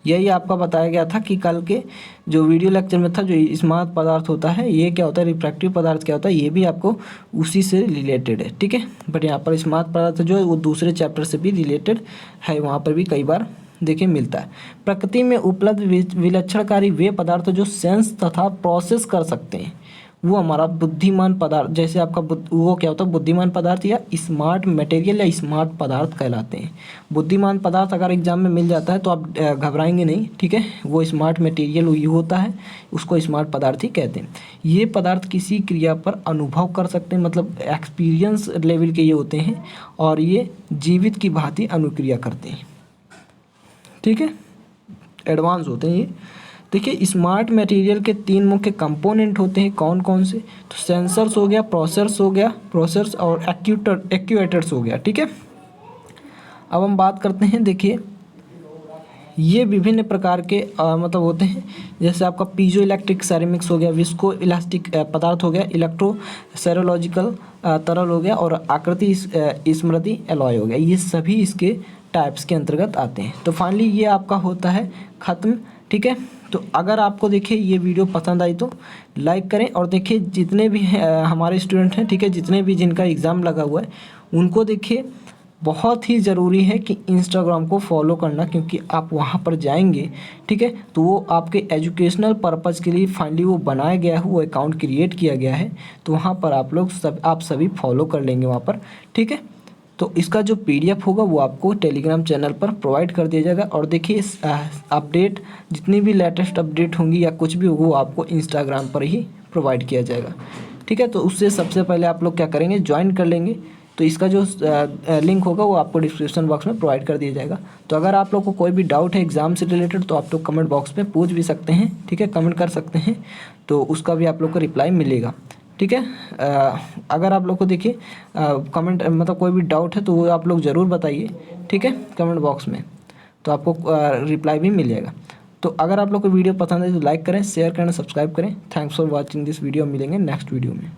यही आपका बताया गया था कि कल के जो वीडियो लेक्चर में था, जो स्मार्ट पदार्थ होता है ये क्या होता है, रिफ्रैक्टिव पदार्थ क्या होता है, ये भी आपको उसी से रिलेटेड है। ठीक है, बट यहाँ पर स्मार्ट पदार्थ जो है वो दूसरे चैप्टर से भी रिलेटेड है, वहाँ पर भी कई बार देखिए मिलता है। प्रकृति में उपलब्ध विलक्षणकारी वे पदार्थ जो सेंस तथा प्रोसेस कर सकते हैं, वो हमारा बुद्धिमान पदार्थ, जैसे आपका वो क्या होता है, बुद्धिमान पदार्थ या स्मार्ट मटेरियल या स्मार्ट पदार्थ कहलाते हैं। बुद्धिमान पदार्थ अगर एग्जाम में मिल जाता है तो आप घबराएंगे नहीं, ठीक है, वो स्मार्ट मटेरियल ही होता है, उसको स्मार्ट पदार्थ ही कहते हैं। ये पदार्थ किसी क्रिया पर अनुभव कर सकते हैं, मतलब एक्सपीरियंस लेवल के ये होते हैं, और ये जीवित की भांति अनुक्रिया करते हैं। ठीक है, एडवांस होते हैं ये। देखिए स्मार्ट मटेरियल के 3 मुख्य कंपोनेंट होते हैं, कौन कौन से, तो सेंसर्स हो गया, प्रोसेसर्स और एक्चुएटर्स हो गया। ठीक है, अब हम बात करते हैं, देखिए ये विभिन्न प्रकार के मतलब होते हैं, जैसे आपका पीजो इलेक्ट्रिक सेरेमिक्स हो गया, विस्को इलास्टिक पदार्थ हो गया, इलेक्ट्रो सेरोलॉजिकल तरल हो गया, और आकृति स्मृति एलॉय हो गया। ये सभी इसके टाइप्स के अंतर्गत आते हैं। तो फाइनली ये आपका होता है ख़त्म। ठीक है, तो अगर आपको देखिए ये वीडियो पसंद आई तो लाइक करें, और देखिए जितने भी हमारे स्टूडेंट हैं, ठीक है, जितने भी जिनका एग्ज़ाम लगा हुआ है उनको देखिए बहुत ही ज़रूरी है कि इंस्टाग्राम को फॉलो करना, क्योंकि आप वहाँ पर जाएंगे, ठीक है, तो वो आपके एजुकेशनल पर्पज़ के लिए फाइनली वो बनाया गया है, वो अकाउंट क्रिएट किया गया है, तो वहाँ पर आप सभी फॉलो कर लेंगे वहाँ पर। ठीक है, तो इसका जो PDF होगा वो आपको टेलीग्राम चैनल पर प्रोवाइड कर दिया जाएगा। और देखिए अपडेट, जितनी भी लेटेस्ट अपडेट होंगी या कुछ भी होगा वो आपको इंस्टाग्राम पर ही प्रोवाइड किया जाएगा। ठीक है, तो उससे सबसे पहले आप लोग क्या करेंगे, ज्वाइन कर लेंगे। तो इसका जो लिंक होगा वो आपको डिस्क्रिप्शन बॉक्स में प्रोवाइड कर दिया जाएगा। तो अगर आप लोग को कोई भी डाउट है एग्ज़ाम से रिलेटेड तो आप लोग कमेंट बॉक्स में पूछ भी सकते हैं। ठीक है, कमेंट कर सकते हैं, तो उसका भी आप लोग को रिप्लाई मिलेगा। ठीक है, अगर आप लोग को देखिए कमेंट मतलब कोई भी डाउट है तो वो आप लोग ज़रूर बताइए, ठीक है, कमेंट बॉक्स में, तो आपको रिप्लाई भी मिल जाएगा। तो अगर आप लोग को वीडियो पसंद है तो लाइक करें, शेयर करें, सब्सक्राइब करें। Thanks for watching this video. मिलेंगे नेक्स्ट वीडियो में।